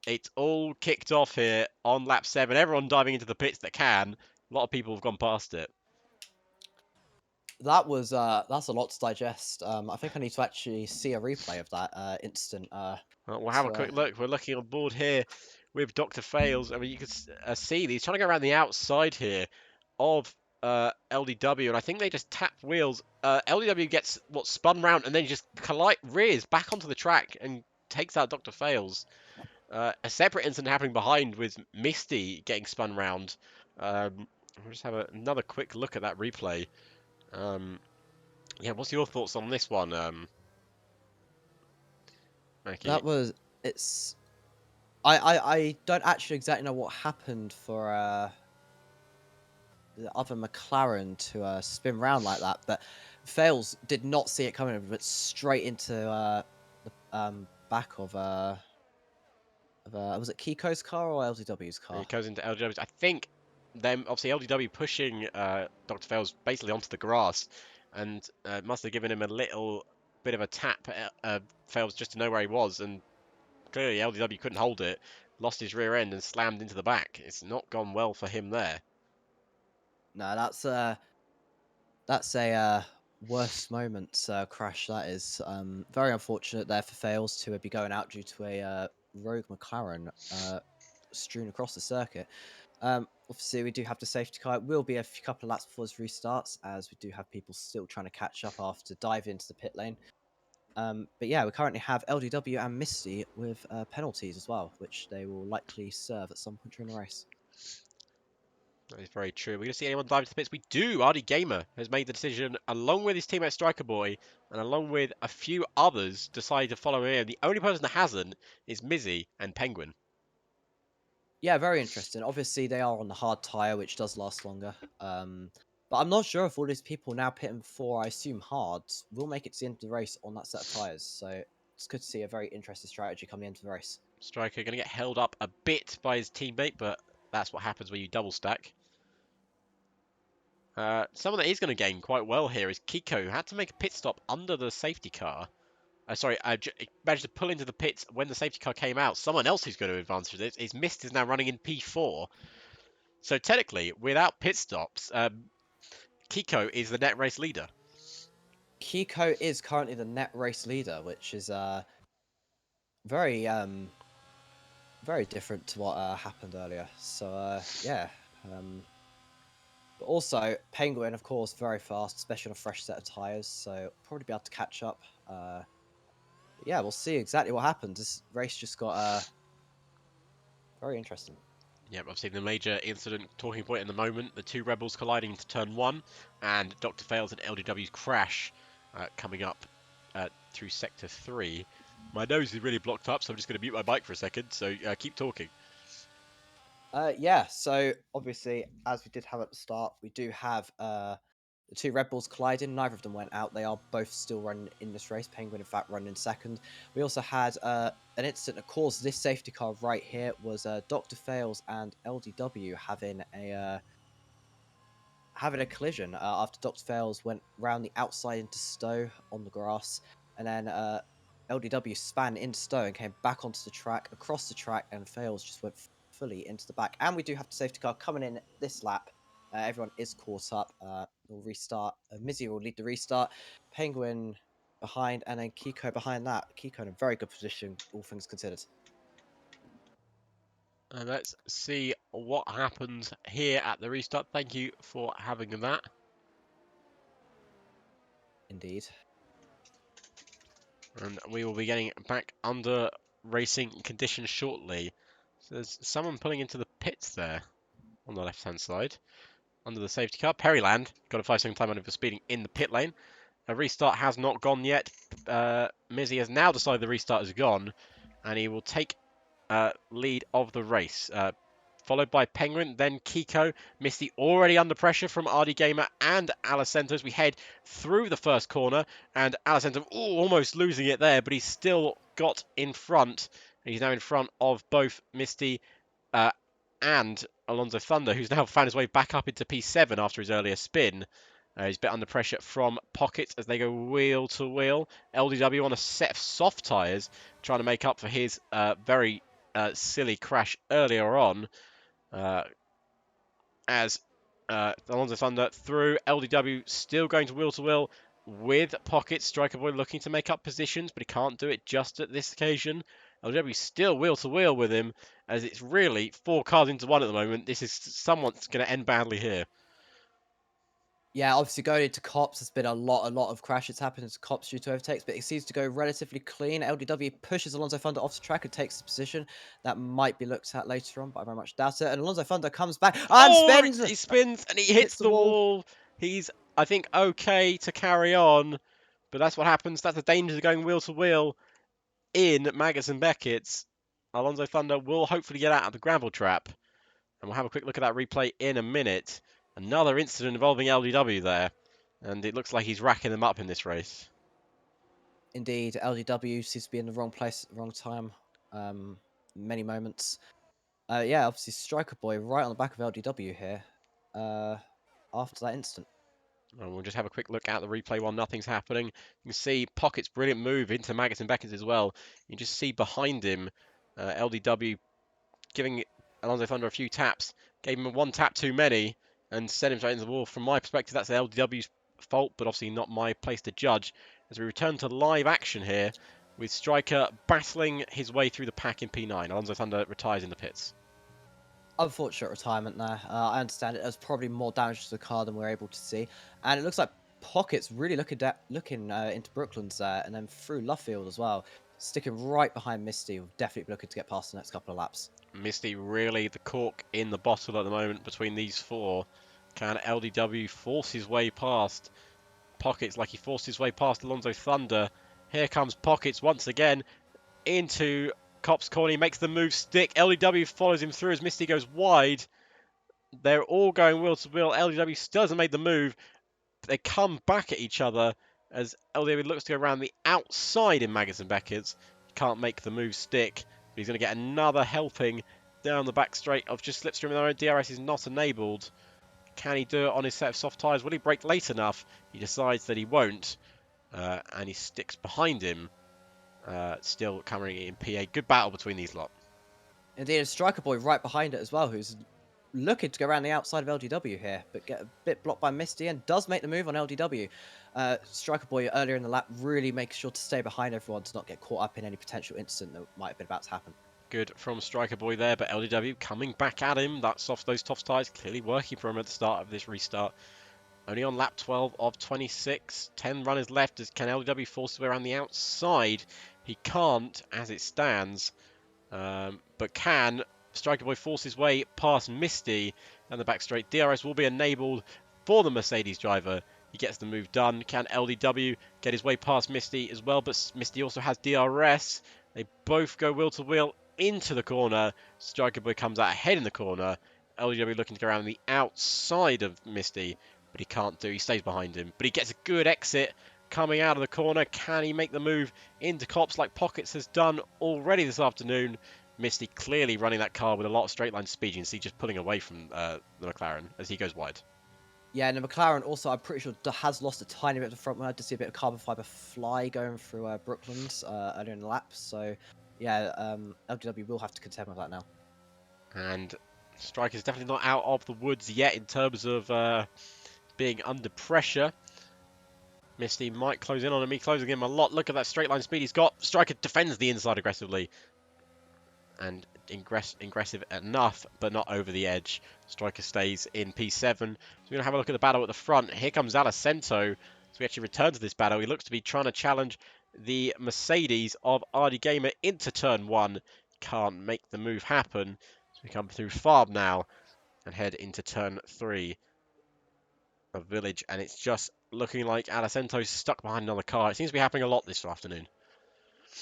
It's all kicked off here on lap 7. Everyone diving into the pits that can. A lot of people have gone past it. That's a lot to digest. I think I need to actually see a replay of that instant. We'll have a So quick look. We're looking on board here with Dr. Fails. I mean, you can see he's trying to go around the outside here of LDW, and I think they just tap wheels. LDW gets spun round and then just rears back onto the track and takes out Dr. Fails. A separate incident happening behind with Misty getting spun round. We'll just have another quick look at that replay. Yeah, what's your thoughts on this one, Mackie? that was it's. I don't actually exactly know what happened for the other McLaren to spin round like that, but Fails did not see it coming, but straight into the back of was it Kiko's car or LDW's car? It goes into LDW's. I think them obviously LDW pushing Dr. Fails basically onto the grass, and must have given him a little bit of a tap at Fails just to know where he was, and clearly LDW couldn't hold it, lost his rear end and slammed into the back. It's not gone well for him there. No, that's a worst moment crash. That is very unfortunate there for Fails to be going out due to a rogue McLaren strewn across the circuit. Obviously, we do have the safety car. It will be a couple of laps before this restarts, as we do have people still trying to catch up after dive into the pit lane. But yeah, we currently have LDW and Misty with penalties as well, which they will likely serve at some point during the race. That is very true. We're going to see anyone dive to the pits. We do. RD Gamer has made the decision, along with his teammate Striker Boy, and along with a few others, decided to follow him. The only person that hasn't is Mizzy and Penguin. Yeah, very interesting. Obviously, they are on the hard tyre, which does last longer. But I'm not sure if all these people now pitting for, I assume, hards will make it to the end of the race on that set of tyres. So it's good to see a very interesting strategy coming into the race. Striker going to get held up a bit by his teammate, but that's what happens when you double stack. Someone that is going to gain quite well here is Kiko, who had to make a pit stop under the safety car. Managed to pull into the pits when the safety car came out. Someone else who's going to advance for this is Mist is now running in P4. So technically, without pit stops, Kiko is the net race leader. Kiko is currently the net race leader, which is very very different to what happened earlier. So yeah. But also, Penguin, of course, very fast, especially on a fresh set of tyres, so probably be able to catch up. Yeah, we'll see exactly what happens. This race just got very interesting. Yep, I've seen the major incident talking point in the moment. The two rebels colliding into turn 1, and Dr. Fails and LDW's crash coming up through sector 3. My nose is really blocked up, so I'm just going to mute my mic for a second, so keep talking. Yeah, so obviously, as we did have at the start, we do have the two Red Bulls colliding. Neither of them went out. They are both still running in this race. Penguin, in fact, running in second. We also had an incident that caused this safety car right here was Dr. Fails and LDW having a collision after Dr. Fails went round the outside into Stowe on the grass, and then LDW span into Stowe and came back onto the track, across the track, and Fails just went fully into the back. And we do have the safety car coming in this lap. Everyone is caught up. We'll restart. Mizzy will lead the restart. Penguin behind, and then Kiko behind that. Kiko in a very good position, all things considered. Let's see what happens here at the restart. Thank you for having that. Indeed. And we will be getting back under racing conditions shortly. So there's someone pulling into the pits there on the left-hand side. Under the safety car. Perryland got a 5-second time under for speeding in the pit lane. A restart has not gone yet. Mizzy has now decided the restart is gone, and he will take lead of the race. Followed by Penguin, then Kiko. Misty already under pressure from RD Gamer and Alicento as we head through the first corner. And Alicento almost losing it there, but he's still got in front. He's now in front of both Misty and Alonso Thunder, who's now found his way back up into P7 after his earlier spin. He's a bit under pressure from Pocket as they go wheel to wheel. LDW on a set of soft tyres, trying to make up for his very silly crash earlier on. As Alonso Thunder through. LDW still going to wheel with Pocket. Striker Boy looking to make up positions, but he can't do it just at this occasion. LDW still wheel to wheel with him, as it's really 4 cars into 1 at the moment. This is someone's going to end badly here. Yeah, obviously going into Cops, there's been a lot of crashes happening to Cops due to overtakes, but it seems to go relatively clean. LDW pushes Alonso Thunder off the track and takes the position. That might be looked at later on, but I very much doubt it. And Alonso Thunder comes back and Oh, spins! he spins and he hits The the wall. wall. He's, I think, okay to carry on, but that's what happens. That's the danger of going wheel to wheel in Maggots and Beckett's. Alonso Thunder will hopefully get out of the gravel trap. And we'll have a quick look at that replay in a minute. Another incident involving LDW there. And it looks like he's racking them up in this race. Indeed, LDW seems to be in the wrong place at the wrong time. Many moments. Yeah, obviously Striker Boy right on the back of LDW here. After that incident. And we'll just have a quick look at the replay while nothing's happening. You can see Pocket's brilliant move into Maggots and Beckett's as well. You just see behind him LDW giving Alonso Thunder a few taps. Gave him 1 tap too many and sent him straight into the wall. From my perspective, that's LDW's fault, but obviously not my place to judge. As we return to live action here, with Striker battling his way through the pack in P9. Alonso Thunder retires in the pits. Unfortunate retirement there. I understand it. There's probably more damage to the car than we're able to see, and it looks like Pocket's really looking into Brooklands there, and then through Luffield as well, sticking right behind Misty. Will definitely be looking to get past the next couple of laps. Misty really the cork in the bottle at the moment between these 4. Can LDW force his way past Pockets like he forced his way past Alonso Thunder? Here comes Pockets once again into Cop's corner. He makes the move stick. LDW follows him through as Misty goes wide. They're all going wheel to wheel. LDW still hasn't made the move. They come back at each other as LDW looks to go around the outside in Maggots and Beckett's. He can't make the move stick, but he's going to get another helping down the back straight of just slipstream. Their own DRS is not enabled. Can he do it on his set of soft tyres? Will he brake late enough? He decides that he won't, and he sticks behind him. Still coming in P8. Good battle between these lot. Indeed, a Striker Boy right behind it as well, who's looking to go around the outside of LDW here, but get a bit blocked by Misty and does make the move on LDW. Striker Boy earlier in the lap really makes sure to stay behind everyone to not get caught up in any potential incident that might have been about to happen. Good from Striker Boy there, but LDW coming back at him. Those soft tyres clearly working for him at the start of this restart. Only on lap 12 of 26. 10 runners left. Can LDW force his way around the outside? He can't as it stands. But can Striker Boy force his way past Misty and the back straight? DRS will be enabled for the Mercedes driver. He gets the move done. Can LDW get his way past Misty as well? But Misty also has DRS. They both go wheel to wheel into the corner. Striker Boy comes out ahead in the corner. LDW looking to go around the outside of Misty, but he can't do. He stays behind him. But he gets a good exit coming out of the corner. Can he make the move into Cops like Pockets has done already this afternoon? Misty clearly running that car with a lot of straight line speed. You can see just pulling away from the McLaren as he goes wide. Yeah, and the McLaren also, I'm pretty sure, has lost a tiny bit of the front wing. I did see a bit of carbon fibre fly going through Brooklands earlier in the lap. So, yeah, LDW will have to contend with that now. And Striker's definitely not out of the woods yet in terms of being under pressure. Misty might close in on him. He's closing him a lot. Look at that straight line speed he's got. Striker defends the inside aggressively. And aggressive enough, but not over the edge. Striker stays in P7. So we're going to have a look at the battle at the front. Here comes Alessento. So we actually return to this battle. He looks to be trying to challenge the Mercedes of RD Gamer into turn 1. Can't make the move happen. So we come through Farb now and head into turn 3 of Village. And it's just looking like Alessento's stuck behind another car. It seems to be happening a lot this afternoon.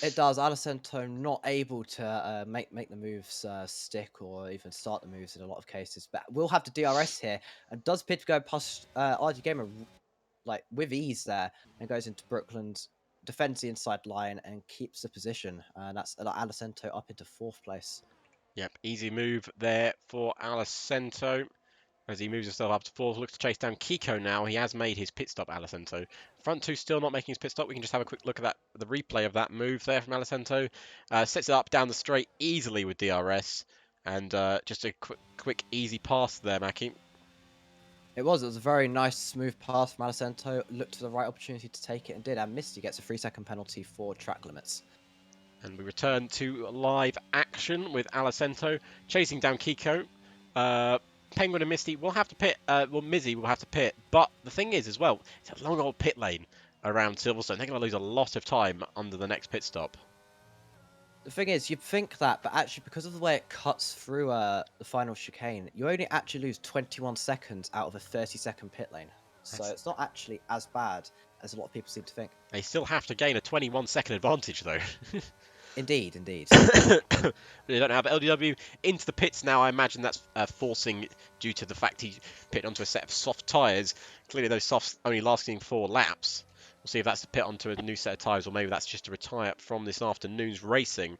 It does. Alessento not able to make the moves stick or even start the moves in a lot of cases. But we'll have the DRS here, and does Pitt go past RG Gamer like with ease there, and goes into Brooklands, defends the inside line, and keeps the position. And that's Alessento up into 4th place. Yep, easy move there for Alessento. As he moves himself up to 4th, looks to chase down Kiko now. He has made his pit stop, Alessento. Front 2 still not making his pit stop. We can just have a quick look at the replay of that move there from Alessento. Sets it up down the straight easily with DRS. And just a quick easy pass there, Mackie. It was a very nice, smooth pass from Alicento. Looked for the right opportunity to take it and did. And Misty gets a 3-second penalty for track limits. And we return to live action with Alicento chasing down Kiko. Penguin and Misty will have to pit. Well, Mizzy will have to pit. But the thing is, as well, it's a long old pit lane around Silverstone. They're going to lose a lot of time under the next pit stop. The thing is, you'd think that, but actually, because of the way it cuts through the final chicane, you only actually lose 21 seconds out of a 30-second pit lane. So it's not actually as bad as a lot of people seem to think. They still have to gain a 21-second advantage, though. Indeed, indeed. They don't have LDW into the pits now. I imagine that's forcing due to the fact he pit onto a set of soft tyres. Clearly, those softs only lasting 4 laps. We'll see if that's to pit onto a new set of tyres, or maybe that's just to retire from this afternoon's racing.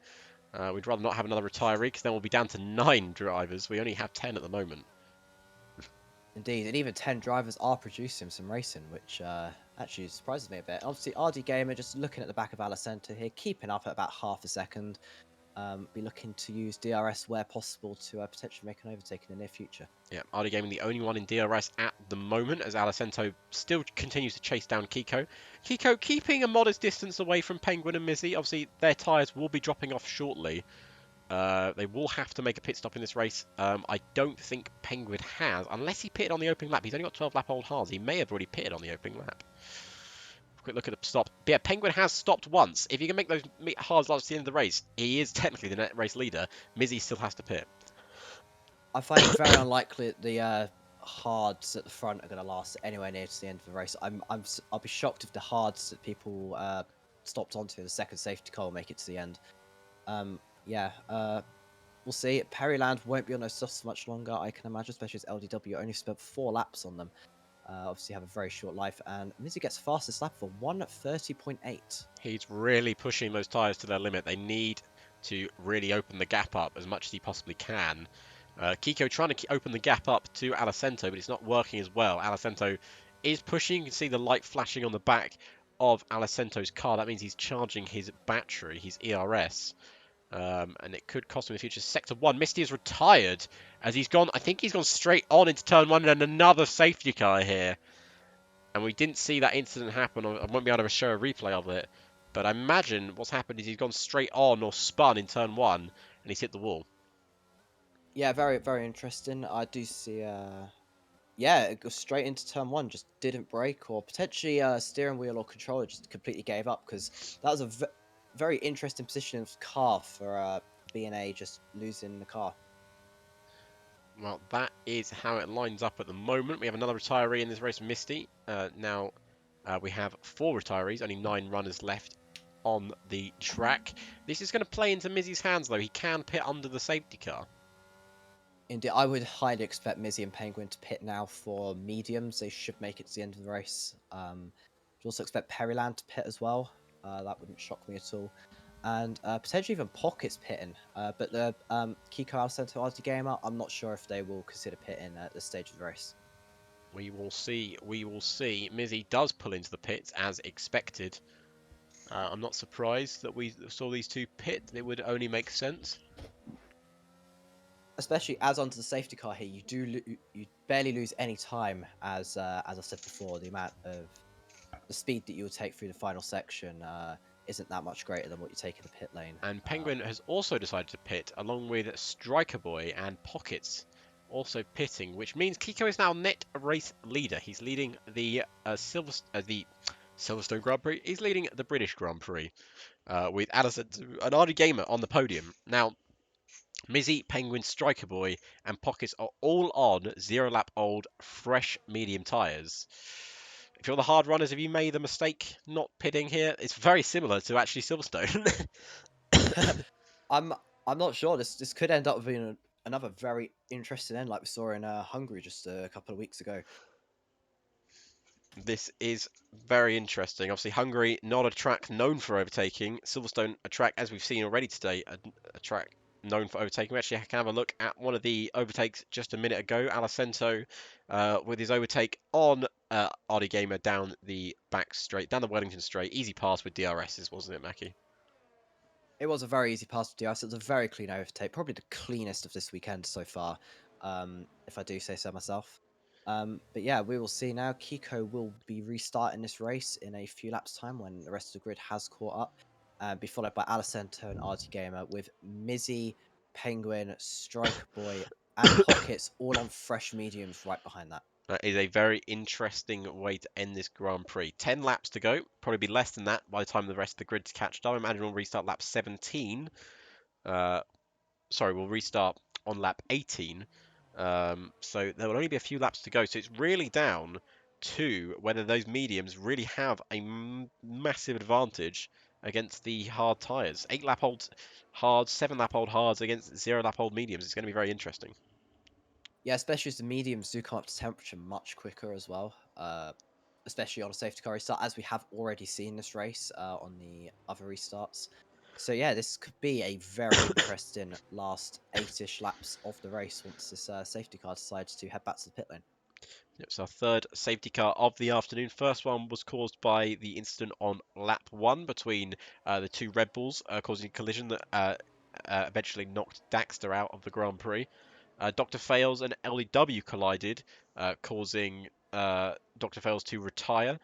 We'd rather not have another retiree, because then we'll be down to 9 drivers. We only have 10 at the moment. Indeed, and even 10 drivers are producing some racing, which actually surprises me a bit. Obviously, RD Gamer just looking at the back of Alicento here, keeping up at about half a second. Be looking to use DRS where possible to potentially make an overtake in the near future. Yeah, RD Gaming the only one in DRS at the moment, as Alicento still continues to chase down Kiko. Kiko keeping a modest distance away from Penguin and Mizzy. Obviously, their tyres will be dropping off shortly. They will have to make a pit stop in this race. I don't think Penguin has, unless he pitted on the opening lap. He's only got 12 lap old hards. He may have already pitted on the opening lap. Quick look at the stop. But yeah, Penguin has stopped once. If you can make those hards last to the end of the race, he is technically the net race leader. Mizzy still has to pit. I find it very unlikely that the hards at the front are going to last anywhere near to the end of the race. I'll be shocked if the hards that people stopped onto in the second safety car will make it to the end. Yeah, we'll see. Perryland won't be on those softs much longer, I can imagine, especially as LDW only spent 4 laps on them. Obviously have a very short life, and Mizzy gets fastest lap for 1:30.8. He's really pushing those tyres to their limit. They need to really open the gap up as much as he possibly can. Kiko trying to open the gap up to Alicento, but it's not working as well. Alicento is pushing. You can see the light flashing on the back of Alicento's car. That means he's charging his battery, his ERS. And it could cost him in the future. Sector 1, Misty is retired as he's gone. I think he's gone straight on into turn 1 and another safety car here. And we didn't see that incident happen. I won't be able to show a replay of it. But I imagine what's happened is he's gone straight on or spun in turn 1 and he's hit the wall. Yeah, very, very interesting. I do see, yeah, it goes straight into turn 1, just didn't brake, or potentially steering wheel or controller just completely gave up, because that was a very interesting position of the car for B&A just losing the car. Well, that is how it lines up at the moment. We have another retiree in this race, Misty. Now we have 4 retirees, only 9 runners left on the track. This is going to play into Mizzy's hands, though. He can pit under the safety car. Indeed, I would highly expect Mizzy and Penguin to pit now for mediums. They should make it to the end of the race. Would also expect Perryland to pit as well. That wouldn't shock me at all. And potentially even Pockets pitting. But the Kiko Alicento RT Gamer, I'm not sure if they will consider pitting at this stage of the race. We will see. We will see. Mizzy does pull into the pits as expected. I'm not surprised that we saw these two pit. It would only make sense. Especially as onto the safety car here, you barely lose any time, as I said before. The amount of the speed that you will take through the final section isn't that much greater than what you take in the pit lane. And Penguin has also decided to pit, along with Striker Boy and Pockets also pitting, which means Kiko is now net race leader. He's leading the Silverstone Grand Prix. He's leading the British Grand Prix with Addison and RD Gamer on the podium. Now, Mizzy, Penguin, Striker Boy, and Pockets are all on 0 lap old, fresh medium tyres. If you're the hard runners, have you made the mistake not pitting here? It's very similar to actually Silverstone. I'm not sure. This could end up being another very interesting end, like we saw in Hungary just a couple of weeks ago. This is very interesting. Obviously, Hungary, not a track known for overtaking. Silverstone, a track, as we've seen already today, a track known for overtaking. We actually can have a look at one of the overtakes just a minute ago. Alicento with his overtake on RD Gamer down the back straight, down the Wellington straight. Easy pass with DRSs, wasn't it, Mackie? It was a very easy pass to DRS. It was a very clean overtake, probably the cleanest of this weekend so far, if I do say so myself. But yeah, we will see now. Kiko will be restarting this race in a few laps' time when the rest of the grid has caught up. Be followed by Alicento and Artie Gamer with Mizzy, Penguin, Striker Boy, and Pockets all on fresh mediums right behind that. That is a very interesting way to end this Grand Prix. 10 laps to go. Probably be less than that by the time the rest of the grid's catched up. I imagine we'll restart lap 17. Sorry, we'll restart on lap 18. So there will only be a few laps to go. So it's really down to whether those mediums really have a massive advantage against the hard tyres. 8-lap-old hards, 7-lap-old hards against 0-lap-old mediums. It's going to be very interesting. Yeah, especially as the mediums do come up to temperature much quicker as well. Especially on a safety car restart, as we have already seen this race on the other restarts. So yeah, this could be a very interesting last 8-ish laps of the race once this safety car decides to head back to the pit lane. It's our third safety car of the afternoon. First one was caused by the incident on lap 1 between the two Red Bulls, causing a collision that eventually knocked Daxter out of the Grand Prix. Dr. Fails and LEW collided, causing Dr. Fails to retire.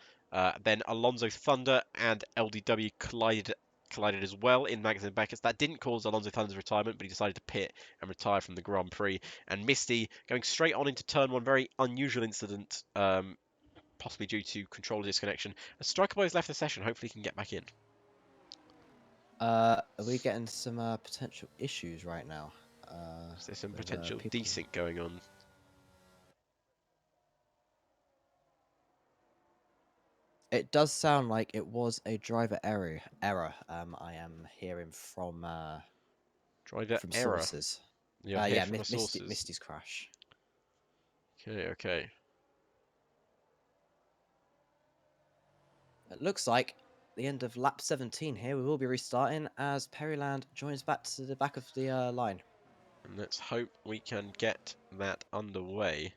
Then Alonso Thunder and LDW collided as well in Magazine Beckett. That didn't cause Alonso Thunder's retirement, but he decided to pit and retire from the Grand Prix. And Misty going straight on into turn 1, very unusual incident, possibly due to controller disconnection. As Striker Boy has left the session, hopefully he can get back in. Are we getting some potential issues right now? There's some with, potential people... desync going on. It does sound like it was a driver error. I am hearing from Driver error. sources. You're here from the sources. Misty's crash. Okay. It looks like the end of lap 17 here. We will be restarting as Perryland joins back to the back of the line. And let's hope we can get that underway.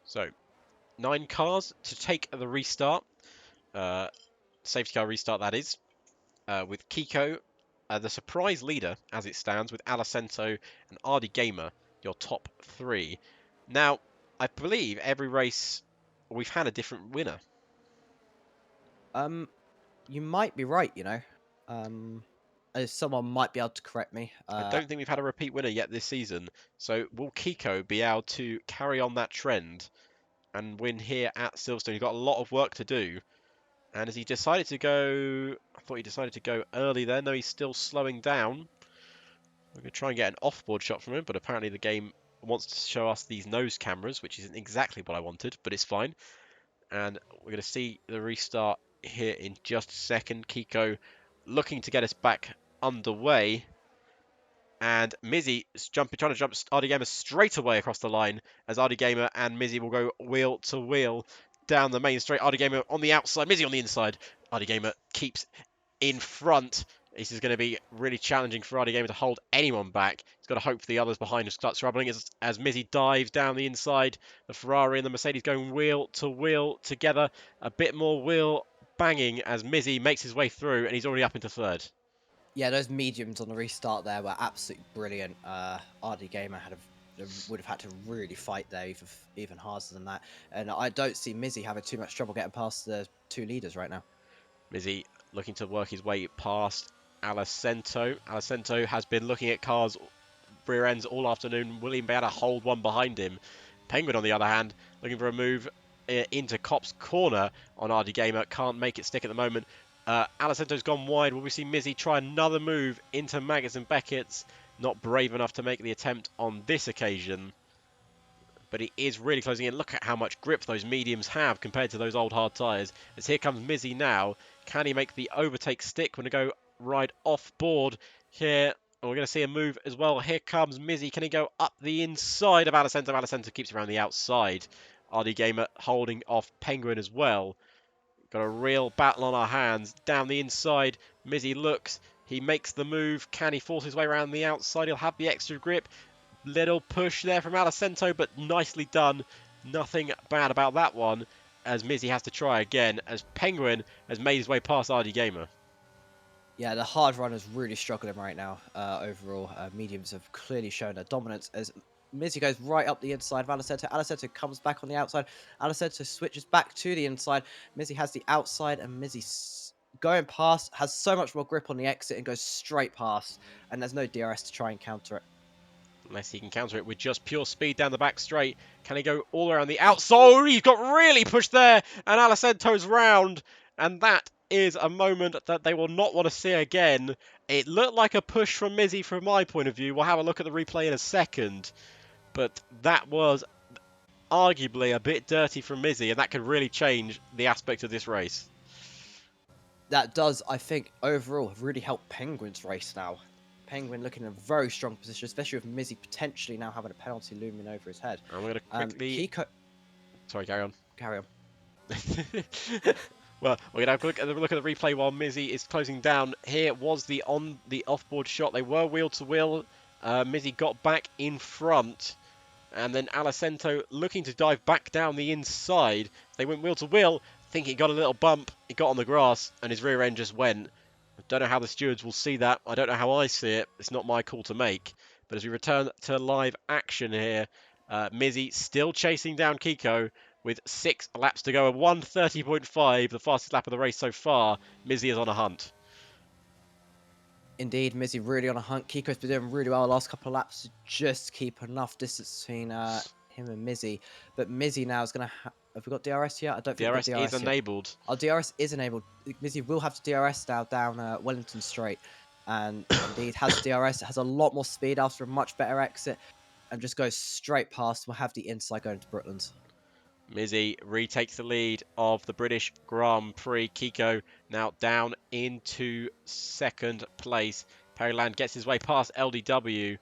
So, 9 cars to take the restart. Safety car restart, that is. With Kiko, the surprise leader as it stands, with Alicento and Ardy Gamer, your top 3. Now, I believe every race we've had a different winner. You might be right, you know. Someone might be able to correct me. I don't think we've had a repeat winner yet this season. So will Kiko be able to carry on that trend and win here at Silverstone? He's got a lot of work to do. And as he decided to go... I thought he decided to go early there. No, he's still slowing down. We're going to try and get an off-board shot from him, but apparently the game wants to show us these nose cameras, which isn't exactly what I wanted, but it's fine. And we're going to see the restart here in just a second. Kiko looking to get us back underway. And Mizzy is trying to jump Ardy Gamer straight away across the line as Ardy Gamer and Mizzy will go wheel to wheel down the main straight. Ardy Gamer on the outside, Mizzy on the inside. Ardy Gamer keeps in front. This is going to be really challenging for Ardy Gamer to hold anyone back. He's got to hope for the others behind him start struggling as Mizzy dives down the inside. The Ferrari and the Mercedes going wheel to wheel together. A bit more wheel banging as Mizzy makes his way through and he's already up into third. Yeah, those mediums on the restart there were absolutely brilliant. RD Gamer would have had to really fight there, even harder than that. And I don't see Mizzy having too much trouble getting past the 2 leaders right now. Mizzy looking to work his way past Alicento. Alicento has been looking at cars' rear ends all afternoon. Will he be able to hold one behind him? Penguin, on the other hand, looking for a move into Cop's corner on RD Gamer. Can't make it stick at the moment. Alicento's gone wide. Will we see Mizzy try another move into Maggots and Beckett's? Not brave enough to make the attempt on this occasion. But he is really closing in. Look at how much grip those mediums have compared to those old hard tyres. As here comes Mizzy now. Can he make the overtake stick? We're going to go right off board here. And we're going to see a move as well. Here comes Mizzy. Can he go up the inside of Alicento? Alicento keeps around the outside. RD Gamer holding off Penguin as well. Got a real battle on our hands. Down the inside, Mizzy looks. He makes the move. Can he force his way around the outside? He'll have the extra grip. Little push there from Alicento, but nicely done. Nothing bad about that one. as Mizzy has to try again, as Penguin has made his way past RD Gamer. Yeah, the hard runners really struggling right now. Overall, mediums have clearly shown their dominance as Mizzy goes right up the inside of Alicento. Alicento comes back on the outside. Alicento switches back to the inside. Mizzy has the outside, and Mizzy going past has so much more grip on the exit and goes straight past. And there's no DRS to try and counter it. Unless he can counter it with just pure speed down the back straight. Can he go all around the outside? Oh, he's got really pushed there, and Alicento's round, and that is a moment that they will not want to see again. It looked like a push from Mizzy from my point of view. We'll have a look at the replay in a second, but that was arguably a bit dirty from Mizzy, and that could really change the aspect of this race. That does, I think, overall have really helped Penguin's race now. Penguin looking in a very strong position, especially with Mizzy potentially now having a penalty looming over his head. I'm going to quickly... Kiko... Sorry, carry on. Carry on. Well, we're going to have a look at the replay while Mizzy is closing down. Here was the off-board shot. They were wheel to wheel. Mizzy got back in front. And then Alicento looking to dive back down the inside. They went wheel to wheel. Think he got a little bump. He got on the grass and his rear end just went. I don't know how the stewards will see that. I don't know how I see it. It's not my call to make. But as we return to live action here, Mizzy still chasing down Kiko with 6 laps to go. A 1:30.5, the fastest lap of the race so far. Mizzy is on a hunt. Indeed, Mizzy really on a hunt. Kiko's been doing really well the last couple of laps to just keep enough distance between him and Mizzy. But Mizzy now is going to have we got DRS yet? I don't think DRS we've got DRS is enabled. Oh, DRS is enabled. Mizzy will have to DRS now down Wellington Straight. And indeed has DRS. It has a lot more speed after a much better exit. And just goes straight past. We'll have the inside going to Brooklands. Mizzy retakes the lead of the British Grand Prix. Kiko now down into second place. Perryland gets his way past LDW.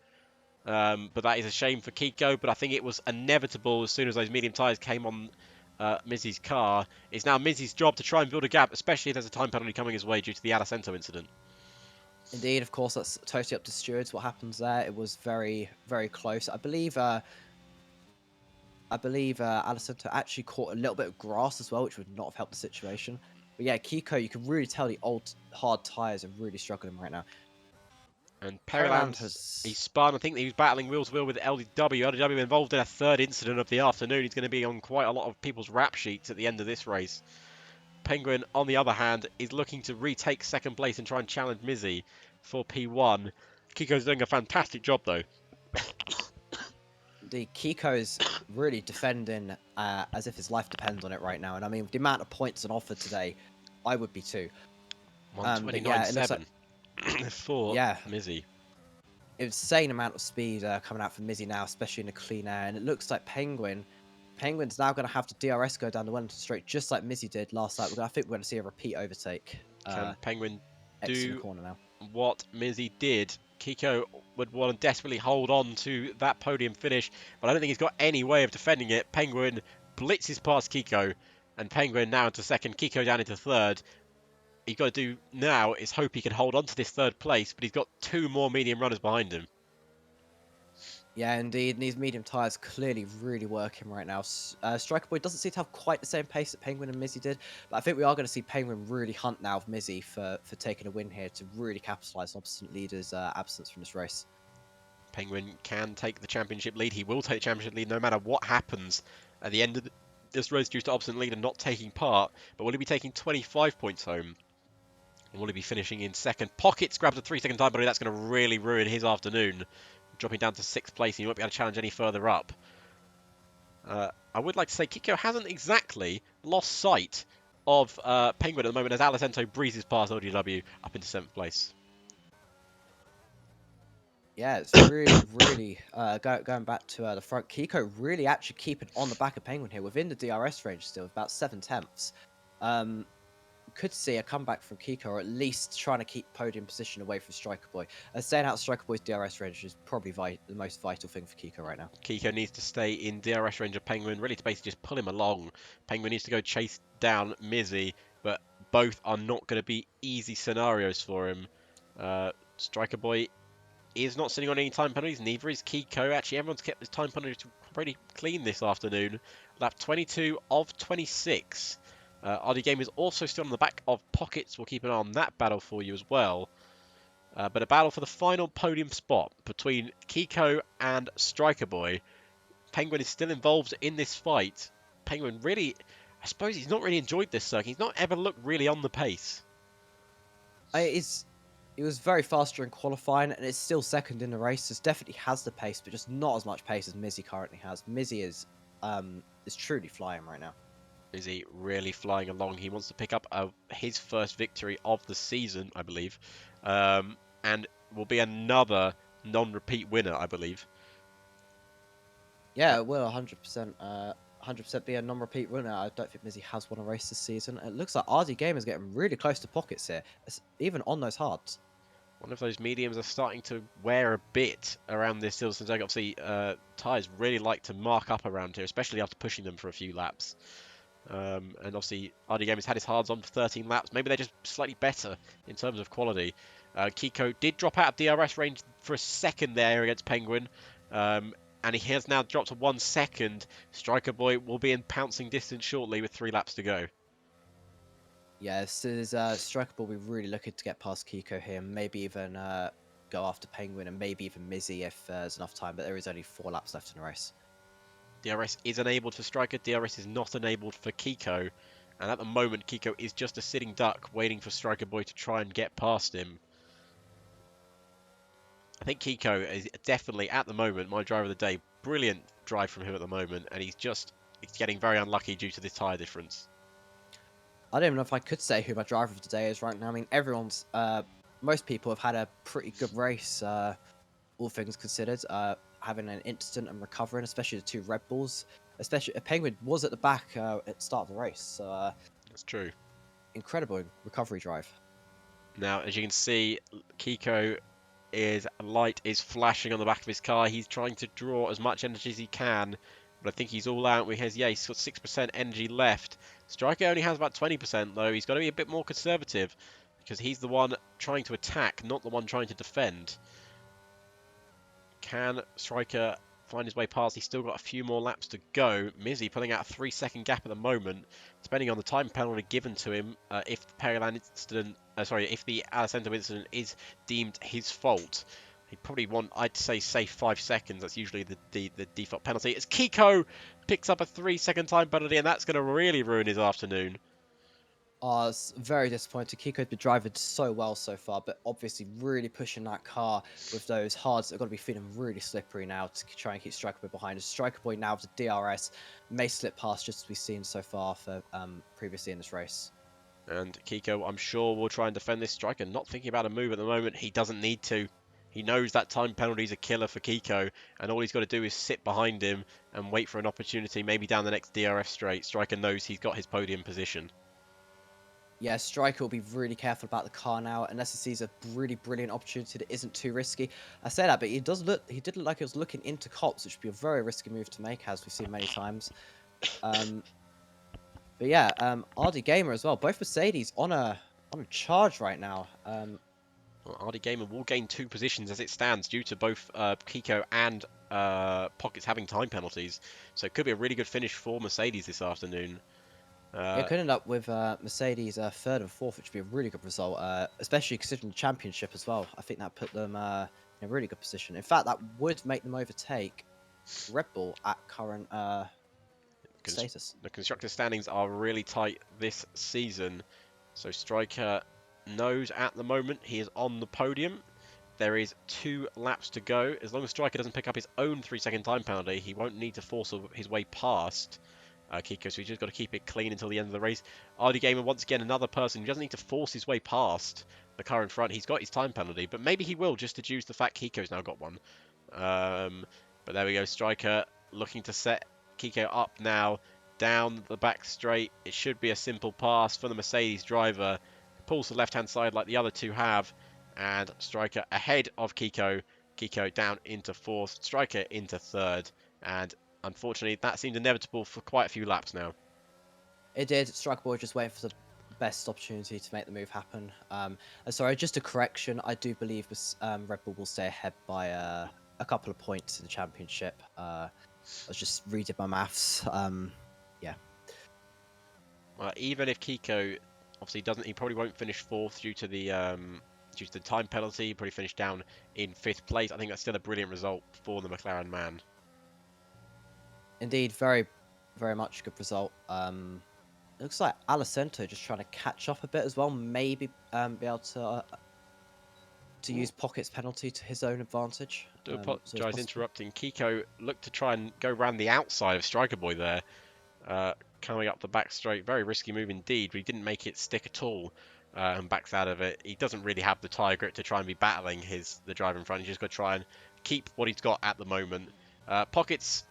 But that is a shame for Kiko. But I think it was inevitable as soon as those medium tyres came on Mizzy's car. It's now Mizzy's job to try and build a gap, especially if there's a time penalty coming his way due to the Alicento incident. Indeed, of course, that's totally up to stewards what happens there. It was very, very close. I believe Alicento actually caught a little bit of grass as well, which would not have helped the situation. But yeah, Kiko, you can really tell the old hard tyres are really struggling right now. And Perryland he spun. I think he was battling wheel to wheel with LDW. LDW involved in a third incident of the afternoon. He's going to be on quite a lot of people's rap sheets at the end of this race. Penguin, on the other hand, is looking to retake second place and try and challenge Mizzy for P1. Kiko's doing a fantastic job, though. The Kiko is really defending as if his life depends on it right now. And I mean, with the amount of points on offer today, I would be too. 129.7 for Mizzy. Insane amount of speed coming out from Mizzy now, especially in the clean air. And it looks like Penguin's now going to have to DRS go down the Wellington Straight, just like Mizzy did last lap. I think we're going to see a repeat overtake. Can Penguin do the corner now. What Mizzy did? Kiko would want to desperately hold on to that podium finish, but I don't think he's got any way of defending it. Penguin blitzes past Kiko, and Penguin now into second, Kiko down into third. He's got to do now is hope he can hold on to this third place, but he's got 2 more medium runners behind him. Yeah, indeed. And these medium tyres clearly really working right now. Striker Boy doesn't seem to have quite the same pace that Penguin and Mizzy did, but I think we are going to see Penguin really hunt now with Mizzy for taking a win here to really capitalise on opposite leaders' absence from this race. Penguin can take the championship lead. He will take the championship lead no matter what happens at the end of this race due to opposite leader not taking part. But will he be taking 25 points home? And will he be finishing in second? Pockets grabs a 3-second time, but that's going to really ruin his afternoon. Dropping down to 6th place, and he won't be able to challenge any further up. I would like to say Kiko hasn't exactly lost sight of Penguin at the moment as Alicento breezes past LGW up into 7th place. Yeah, it's really going back to the front. Kiko really actually keeping on the back of Penguin here within the DRS range still, about 7/10. Could see a comeback from Kiko, or at least trying to keep podium position away from Striker Boy. Staying out Striker Boy's DRS range is probably the most vital thing for Kiko right now. Kiko needs to stay in DRS range of Penguin, really to basically just pull him along. Penguin needs to go chase down Mizzy, but both are not going to be easy scenarios for him. Striker Boy is not sitting on any time penalties, neither is Kiko. Actually, everyone's kept his time penalties pretty clean this afternoon. Lap 22 of 26. RD Game is also still on the back of Pockets. We'll keep an eye on that battle for you as well. But a battle for the final podium spot between Kiko and Striker Boy. Penguin is still involved in this fight. Penguin really, I suppose he's not really enjoyed this circuit. He's not ever looked really on the pace. It was very fast during qualifying, and it's still second in the race. It definitely has the pace, but just not as much pace as Mizzy currently has. Mizzy is truly flying right now. Is he really flying along? He wants to pick up his first victory of the season, I believe, and will be another non-repeat winner, I believe. Yeah, it will 100%. 100% be a non-repeat winner. I don't think Mizzy has won a race this season. It looks like RD Game is getting really close to Pockets here, even on those hards. One of those mediums are starting to wear a bit around this Silverstone circuit. Obviously, tyres really like to mark up around here, especially after pushing them for a few laps. And obviously, RD Game has had his hards on for 13 laps. Maybe they're just slightly better in terms of quality. Kiko did drop out of DRS range for a second there against Penguin. And he has now dropped to 1 second. Striker Boy will be in pouncing distance shortly with 3 laps to go. Yeah, this is Striker Ball. We're really looking to get past Kiko here, maybe even go after Penguin and maybe even Mizzy if there's enough time. But there is only 4 laps left in the race. DRS is enabled for Striker. DRS is not enabled for Kiko. And at the moment, Kiko is just a sitting duck waiting for Striker Boy to try and get past him. I think Kiko is definitely, at the moment, my driver of the day. Brilliant drive from him at the moment. And he's getting very unlucky due to this tyre difference. I don't even know if I could say who my driver of the day is right now. I mean, most people have had a pretty good race, all things considered. Having an instant and recovering, especially the 2 Red Bulls. Especially Penguin was at the back at the start of the race. So, that's true. Incredible recovery drive. Now, as you can see, Kiko light is flashing on the back of his car. He's trying to draw as much energy as he can. But I think he's all out. He's got 6% energy left. Striker only has about 20% though. He's got to be a bit more conservative because he's the one trying to attack, not the one trying to defend. Can Striker find his way past? He's still got a few more laps to go. Mizzy pulling out a 3-second gap at the moment, depending on the time penalty given to him. If the if the Alessandro incident is deemed his fault, he'd probably want, I'd say, 5 seconds. That's usually the default penalty. As Kiko picks up a 3-second time penalty, and that's going to really ruin his afternoon. Oh, it's very disappointing. Kiko's been driving so well so far, but obviously really pushing that car with those hards that are going to be feeling really slippery now to try and keep Striker Boy behind. Striker Boy now with the DRS may slip past, just as we've seen so far for previously in this race. And Kiko, I'm sure, will try and defend this. Striker not thinking about a move at the moment. He doesn't need to. He knows that time penalty is a killer for Kiko, and all he's got to do is sit behind him and wait for an opportunity, maybe down the next DRS straight. Striker knows he's got his podium position. Yeah, Striker will be really careful about the car now, unless he sees a really brilliant opportunity that isn't too risky. I say that, but he did look like he was looking into cops, which would be a very risky move to make, as we've seen many times. But yeah, RD Gamer as well. Both Mercedes on a charge right now. Well, RD Gamer will gain 2 positions as it stands due to both Kiko and Pockets having time penalties. So it could be a really good finish for Mercedes this afternoon. It could end up with Mercedes 3rd and 4th, which would be a really good result, especially considering the championship as well. I think that put them in a really good position. In fact, that would make them overtake Red Bull at current status. The constructor standings are really tight this season. So Striker knows at the moment he is on the podium. There is 2 laps to go. As long as Striker doesn't pick up his own 3-second time penalty, he won't need to force his way past Kiko, so he's just got to keep it clean until the end of the race. RD Gamer, once again, another person who doesn't need to force his way past the car in front. He's got his time penalty, but maybe he will just deduce the fact Kiko's now got one. But there we go, Striker looking to set Kiko up now down the back straight. It should be a simple pass for the Mercedes driver. Pulls to the left-hand side like the other 2 have, and Striker ahead of Kiko. Kiko down into 4th, Striker into 3rd, and unfortunately, that seemed inevitable for quite a few laps now. It did. Striker Boy just waiting for the best opportunity to make the move happen. Sorry, just a correction. I do believe Red Bull will stay ahead by a couple of points in the championship. I was just reading my maths. Yeah. Even if Kiko obviously doesn't, he probably won't finish fourth due to the time penalty. He probably finish down in fifth place. I think that's still a brilliant result for the McLaren man. Indeed, very, very much a good result. It looks like Alicento just trying to catch up a bit as well. Maybe be able to use Pocket's penalty to his own advantage. Do So it's apologise, possible. interrupting. Kiko looked to try and go round the outside of Striker Boy there, coming up the back straight. Very risky move indeed, but he didn't make it stick at all, and backs out of it. He doesn't really have the tyre grip to try and be battling the driver in front. He's just got to try and keep what he's got at the moment. Pockets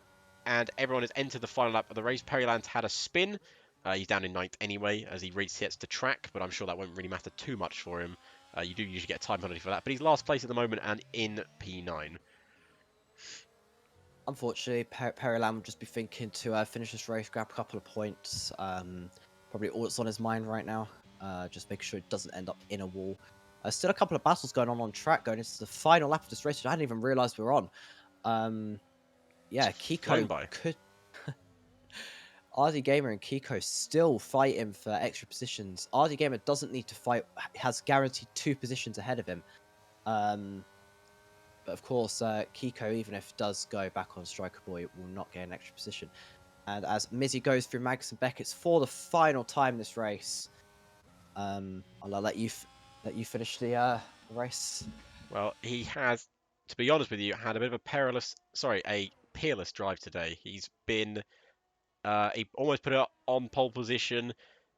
and everyone has entered the final lap of the race. Perryland's had a spin. He's down in ninth anyway as he resets the track, but I'm sure that won't really matter too much for him. You do usually get a time penalty for that, but he's last place at the moment and in P9. Unfortunately, Perry Lamb will just be thinking to finish this race, grab a couple of points. Probably all that's on his mind right now. Just make sure it doesn't end up in a wall. Still a couple of battles going on track, going into the final lap of this race, which I hadn't even realised we were on. Yeah, Flown Kiko by. could. RD Gamer and Kiko still fighting for extra positions. RD Gamer doesn't need to fight; has guaranteed 2 positions ahead of him. But of course, Kiko, even if it does go back on Striker Boy, will not get an extra position. And as Mizzy goes through Mags and Beckett's for the final time this race, I'll let you finish the race. Well, he has, to be honest with you, had a bit of a peerless drive today. He almost put it on pole position.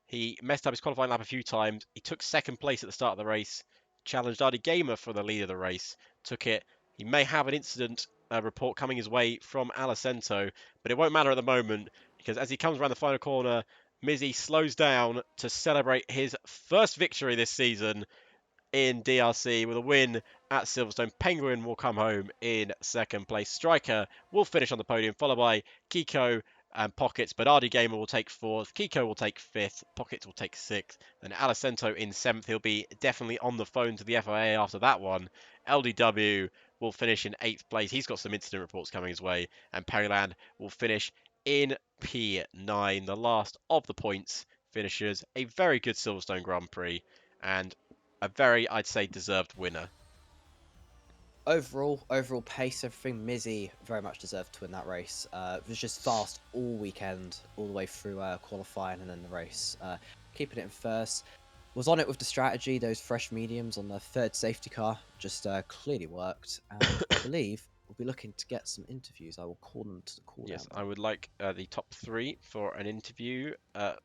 He messed up his qualifying lap a few times. He took second place at the start of the race, challenged Artie Gamer for the lead of the race, took it. He may have an incident report coming his way from Alicento, but it won't matter at the moment because as he comes around the final corner, Mizzy slows down to celebrate his first victory this season in DRC with a win at Silverstone. Penguin will come home in second place. Striker will finish on the podium, followed by Kiko and Pockets. But RD Gamer will take fourth. Kiko will take fifth. Pockets will take sixth. Then Alicento in seventh. He'll be definitely on the phone to the FIA after that one. LDW will finish in eighth place. He's got some incident reports coming his way. And Perryland will finish in P9, the last of the points finishers. A very good Silverstone Grand Prix. And a very, I'd say, deserved winner. Overall pace, everything. Mizzy very much deserved to win that race. It was just fast all weekend, all the way through qualifying and then the race. Keeping it in first. Was on it with the strategy. Those fresh mediums on the third safety car just clearly worked. And I believe we'll be looking to get some interviews. I will call them to the call Yes, down. I would like the top 3 for an interview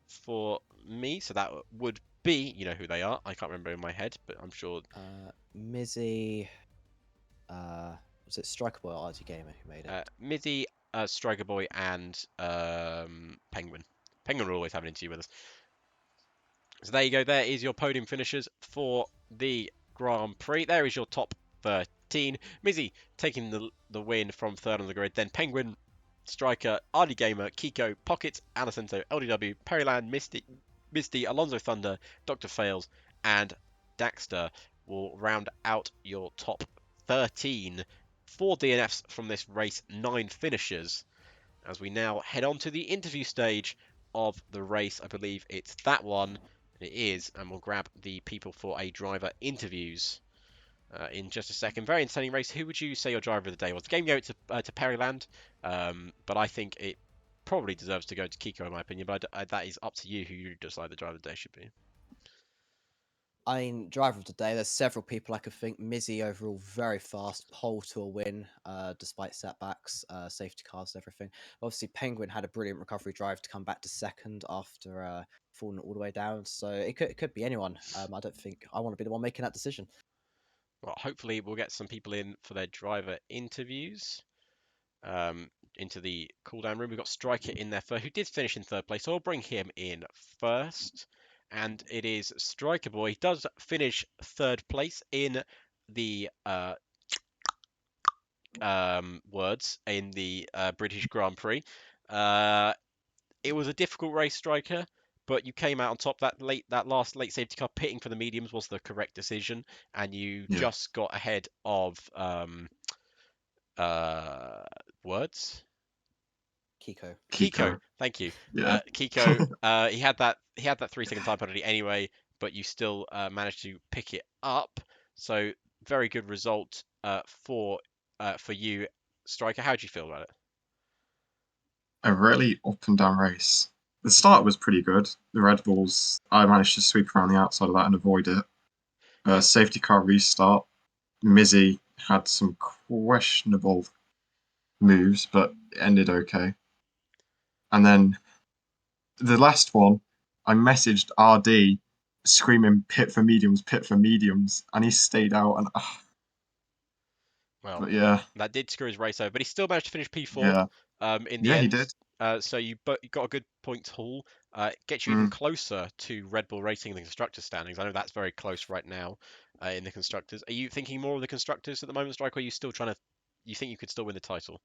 for me. So that would be, you know who they are. I can't remember in my head, but I'm sure. Mizzy. Was it Striker Boy or RT Gamer who made it? Mizzy, Striker Boy, and Penguin. Penguin will always have an interview with us. So there you go. There is your podium finishers for the Grand Prix. There is your top 13. Mizzy taking the win from third on the grid. Then Penguin, Striker, RD Gamer, Kiko, Pockets, Alicento, LDW, Perryland, Misty, Alonso Thunder, Dr. Fails, and Daxter will round out your top 13. 4 DNFs from this race, 9 finishers. As we now head on to the interview stage of the race. I believe it's that one. It is, and we'll grab the people for a driver interviews in just a second. Very entertaining race. Who would you say your driver of the day was? The game go to Perryland, but I think it probably deserves to go to Kiko in my opinion. But that is up to you who you decide the driver of the day should be. I mean, driver of the day, there's several people I could think. Mizzy overall very fast, pole to a win, despite setbacks, safety cars, everything. Obviously, Penguin had a brilliant recovery drive to come back to second after falling all the way down. So it could be anyone. I don't think I want to be the one making that decision. Well, hopefully we'll get some people in for their driver interviews. Into the cooldown room. We've got Striker in there who did finish in third place, so I'll bring him in first. And it is Striker Boy. He does finish third place in the words in the British Grand Prix. It was a difficult race, Striker, but you came out on top. That last late safety car pitting for the mediums was the correct decision, and you Yeah. just got ahead of uh words Kiko. Kiko. Kiko. Thank you, Yeah. Kiko. He had that 3 second time penalty anyway, but you still managed to pick it up. So very good result for you, Striker. How do you feel about it? A really up and down race. The start was pretty good. The Red Bulls, I managed to sweep around the outside of that and avoid it. Yeah. Safety car restart. Mizzy had some questionable moves, but it ended okay. And then the last one, I messaged RD screaming pit for mediums, and he stayed out. And Well, but yeah, that did screw his race over, but he still managed to finish P4 yeah, in the yeah, he end. did. So you got a good points haul. Gets you even Mm. closer to Red Bull Racing in the constructors standings. I know that's very close right now in the constructors. Are you thinking more of the constructors at the moment, Strike, or are you still trying to? You think you could still win the title?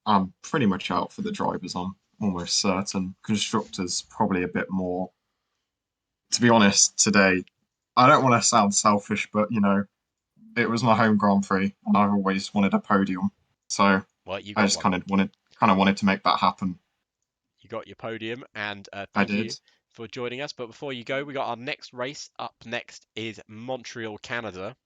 I'm pretty much out for the drivers. I'm almost certain. Constructors probably a bit more. To be honest, today, I don't want to sound selfish, but it was my home Grand Prix, and I've always wanted a podium. So Well, you I got just one. kind of wanted to make that happen. You got your podium, and I thank you did. for joining us. But before you go, we got our next race up next is Montreal, Canada.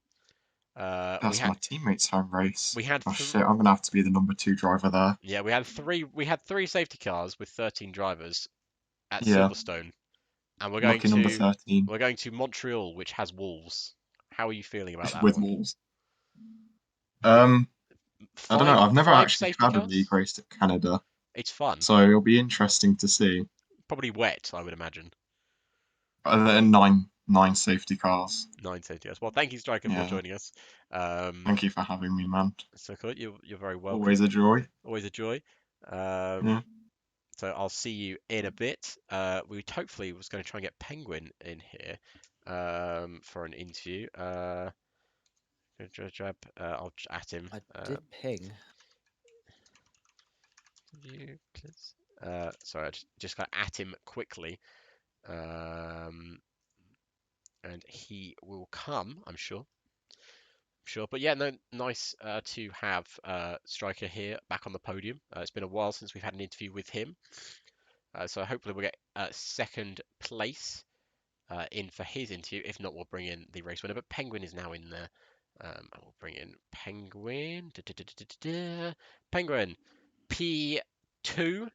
We That's had my teammate's home race. we had Oh th shit, I'm gonna have to be the number 2 driver there. Yeah, we had three safety cars with 13 drivers at Yeah, Silverstone, and we're going lucky number to 13 we're going to Montreal, which has wolves. How are you feeling about that with one? Wolves. Um, I don't know. Five I've never five actually safety had a league cars? race at Canada, It's fun. so it'll be interesting to see. Probably wet, I would imagine. Are there nine safety cars? 9 safety cars. Well, thank you, Striker, for Yeah. joining us. Um, Thank you for having me, man. so good. You're very welcome. Always a joy. Always a joy. Um, Yeah. so I'll see you in a bit. We hopefully was going to try and get Penguin in here for an interview. I'll at him. I did ping. You please. Sorry, I just got at him quickly. Um, and he will come, I'm sure. Sure, but yeah, no, nice to have Striker here back on the podium. It's been a while since we've had an interview with him, so hopefully we'll get second place in for his interview. If not, we'll bring in the race winner. But Penguin is now in there. I will bring in Penguin. Penguin P2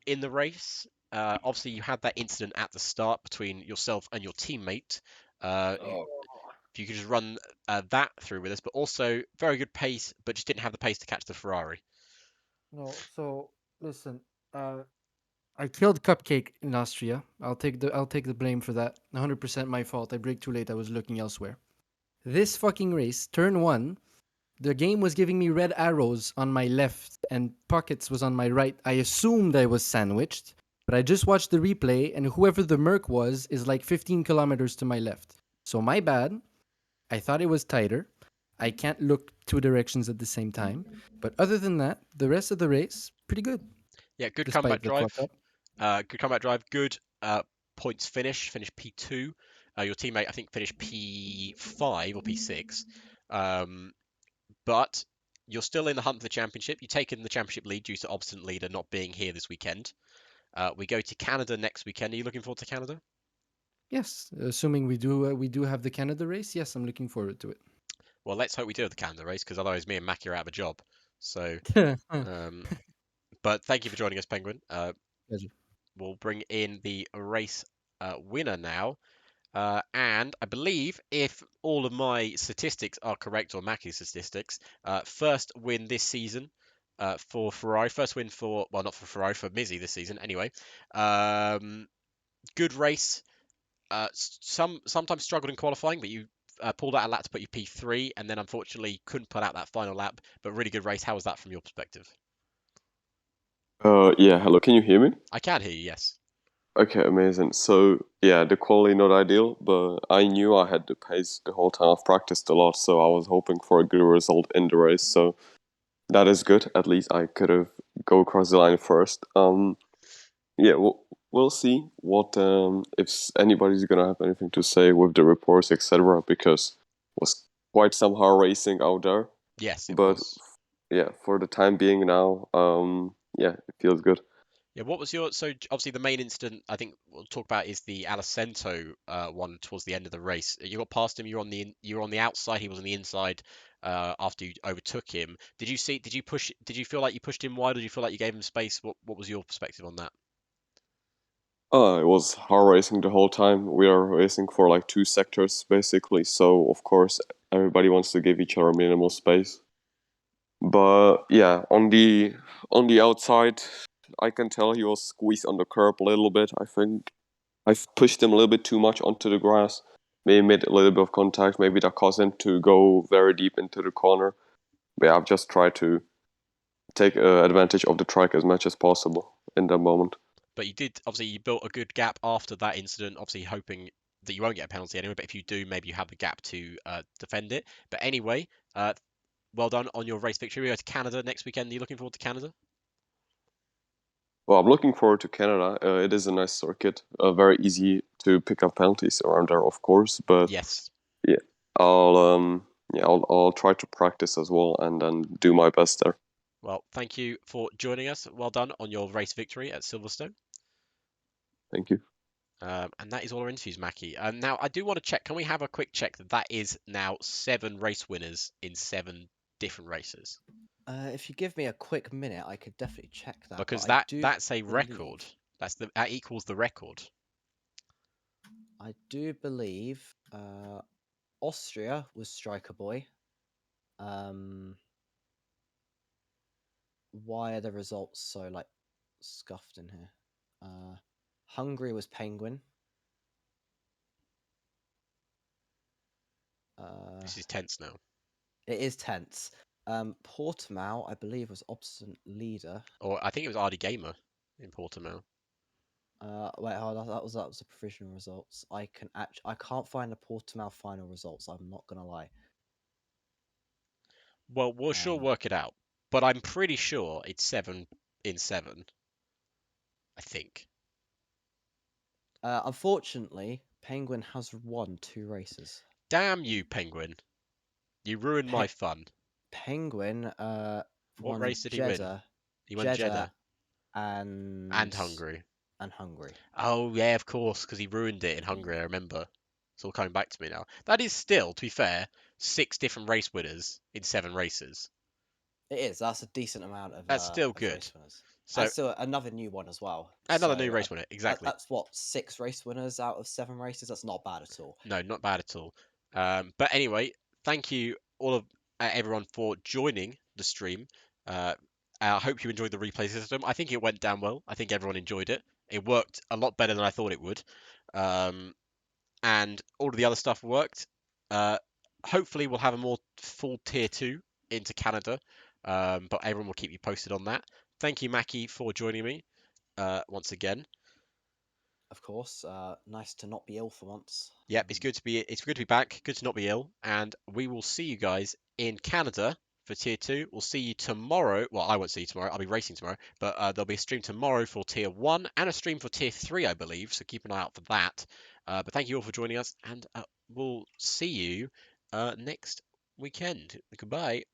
in the race. Obviously, you had that incident at the start between yourself and your teammate. Oh. If you could just run that through with us, but also very good pace, but just didn't have the pace to catch the Ferrari. No, so listen, I killed Cupcake in Austria. I'll take the blame for that. 100% my fault. I braked too late. I was looking elsewhere. This fucking race, turn 1, the game was giving me red arrows on my left and pockets was on my right. I assumed I was sandwiched, but I just watched the replay and whoever the Merc was is like 15 kilometers to my left. So my bad. I thought it was tighter. I can't look two directions at the same time. But other than that, the rest of the race, pretty good, Yeah, good comeback despite the drive. fuck up. Good comeback drive. Good points finish. Finished P2. Your teammate, I think, finished P5 or P6. Um, but you're still in the hunt for the championship. You've taken the championship lead due to obstinate leader not being here this weekend. We go to Canada next weekend. Are you looking forward to Canada? Yes, assuming we do have the Canada race. Yes, I'm looking forward to Well, let's hope we do have the Canada race because otherwise me and Mackie are out of a job. So, it. um, but thank you for joining us, Penguin. Pleasure. We'll bring in the race winner now. And I believe if all of my statistics are correct, or Mackie's statistics, first win this season for Ferrari. First win for, well, not for Ferrari, for Mizzy this season anyway. Good race. Sometimes struggled in qualifying, but you pulled out a lap to put you P3, and then unfortunately couldn't put out that final lap. But really good race. How was that from your perspective? Yeah, hello, can you hear me? I can hear you, yes. Okay, amazing. So, yeah, the quality not ideal, but I knew I had the pace the whole time. I've practiced a lot, so I was hoping for a good result in the race. So that is good. At least I could have go across the line first. Yeah, we'll see what if anybody's gonna have anything to say with the reports, etc. Because it was quite somehow racing out there. Yes, it But was. yeah, for the time being now, yeah, it feels good. Yeah, what was your obviously the main incident I think we'll talk about is the Alessandro one towards the end of the race. You got past him. You were on the outside. He was on the inside. After you overtook him, did you push? Did you feel like you pushed him wide, or did you feel like you gave him space? What was your perspective on that? It was hard racing the whole time. We are racing for like 2 sectors basically, so of course everybody wants to give each other minimal space. But yeah, on the outside, I can tell he was squeezed on the curb a little bit. I think I've pushed him a little bit too much onto the grass. Maybe made a little bit of contact. Maybe that caused him to go very deep into the corner. But yeah, I've just tried to take advantage of the track as much as possible in that moment. But you did obviously you built a good gap after that incident. Obviously hoping that you won't get a penalty anyway. But if you do, maybe you have the gap to defend it. But anyway, well done on your race victory. We go to Canada next weekend. Are you looking forward to Canada? Well, I'm looking forward to Canada. It is a nice circuit. Very easy to pick up penalties around there, of course. But Yes. yeah, I'll try to practice as well and then do my best there. Well, thank you for joining us. Well done on your race victory at Silverstone. Thank you. And that is all our interviews, Mackie. Now, I do want to check. Can we have a quick check that is now 7 race winners in 7 different races? If you give me a quick minute, I could definitely check that. Because but I do that's a believe- record. That equals the record. I do believe Austria was Striker Boy. Why are the results so like scuffed in here? Hungary was Penguin. This is tense now. It is tense. Portimao, I believe, was Obstinate Leader. Or I think it was Ardy Gamer in Portimao. Wait, hold on. That was the provisional results. I can't find the Portimao final results. I'm not gonna lie. Well, we'll sure work it out. But I'm pretty sure it's 7 in 7. I think. Unfortunately, Penguin has won 2 races. Damn you, Penguin. You ruined my fun. Penguin What won race did he Jeddah, win? He won Jeddah and Hungary. Hungary. Oh, yeah, of course, because he ruined it in Hungary, I remember. It's all coming back to me now. That is still, to be fair, 6 different race winners in 7 races. It is. That's a decent amount of. That's still of good. race winners. So And still another new one as well. another So, new race winner, exactly. That's what 6 race winners out of 7 races. That's not bad at all. No, not bad at all. But anyway, thank you all of everyone for joining the stream. I hope you enjoyed the replay system. I think it went down well. I think everyone enjoyed it. It worked a lot better than I thought it would. And all of the other stuff worked. Hopefully we'll have a more full tier 2 into Canada. But everyone will keep you posted on that. Thank you, Mackie, for joining me once again. Of course. Nice to not be ill for once. Yep, it's good to be back. Good to not be ill, and we will see you guys in Canada for tier 2. We'll see you tomorrow. Well, I won't see you tomorrow. I'll be racing tomorrow, but there'll be a stream tomorrow for tier 1 and a stream for tier 3, I believe. So keep an eye out for that. But thank you all for joining us, and we'll see you next weekend. Goodbye.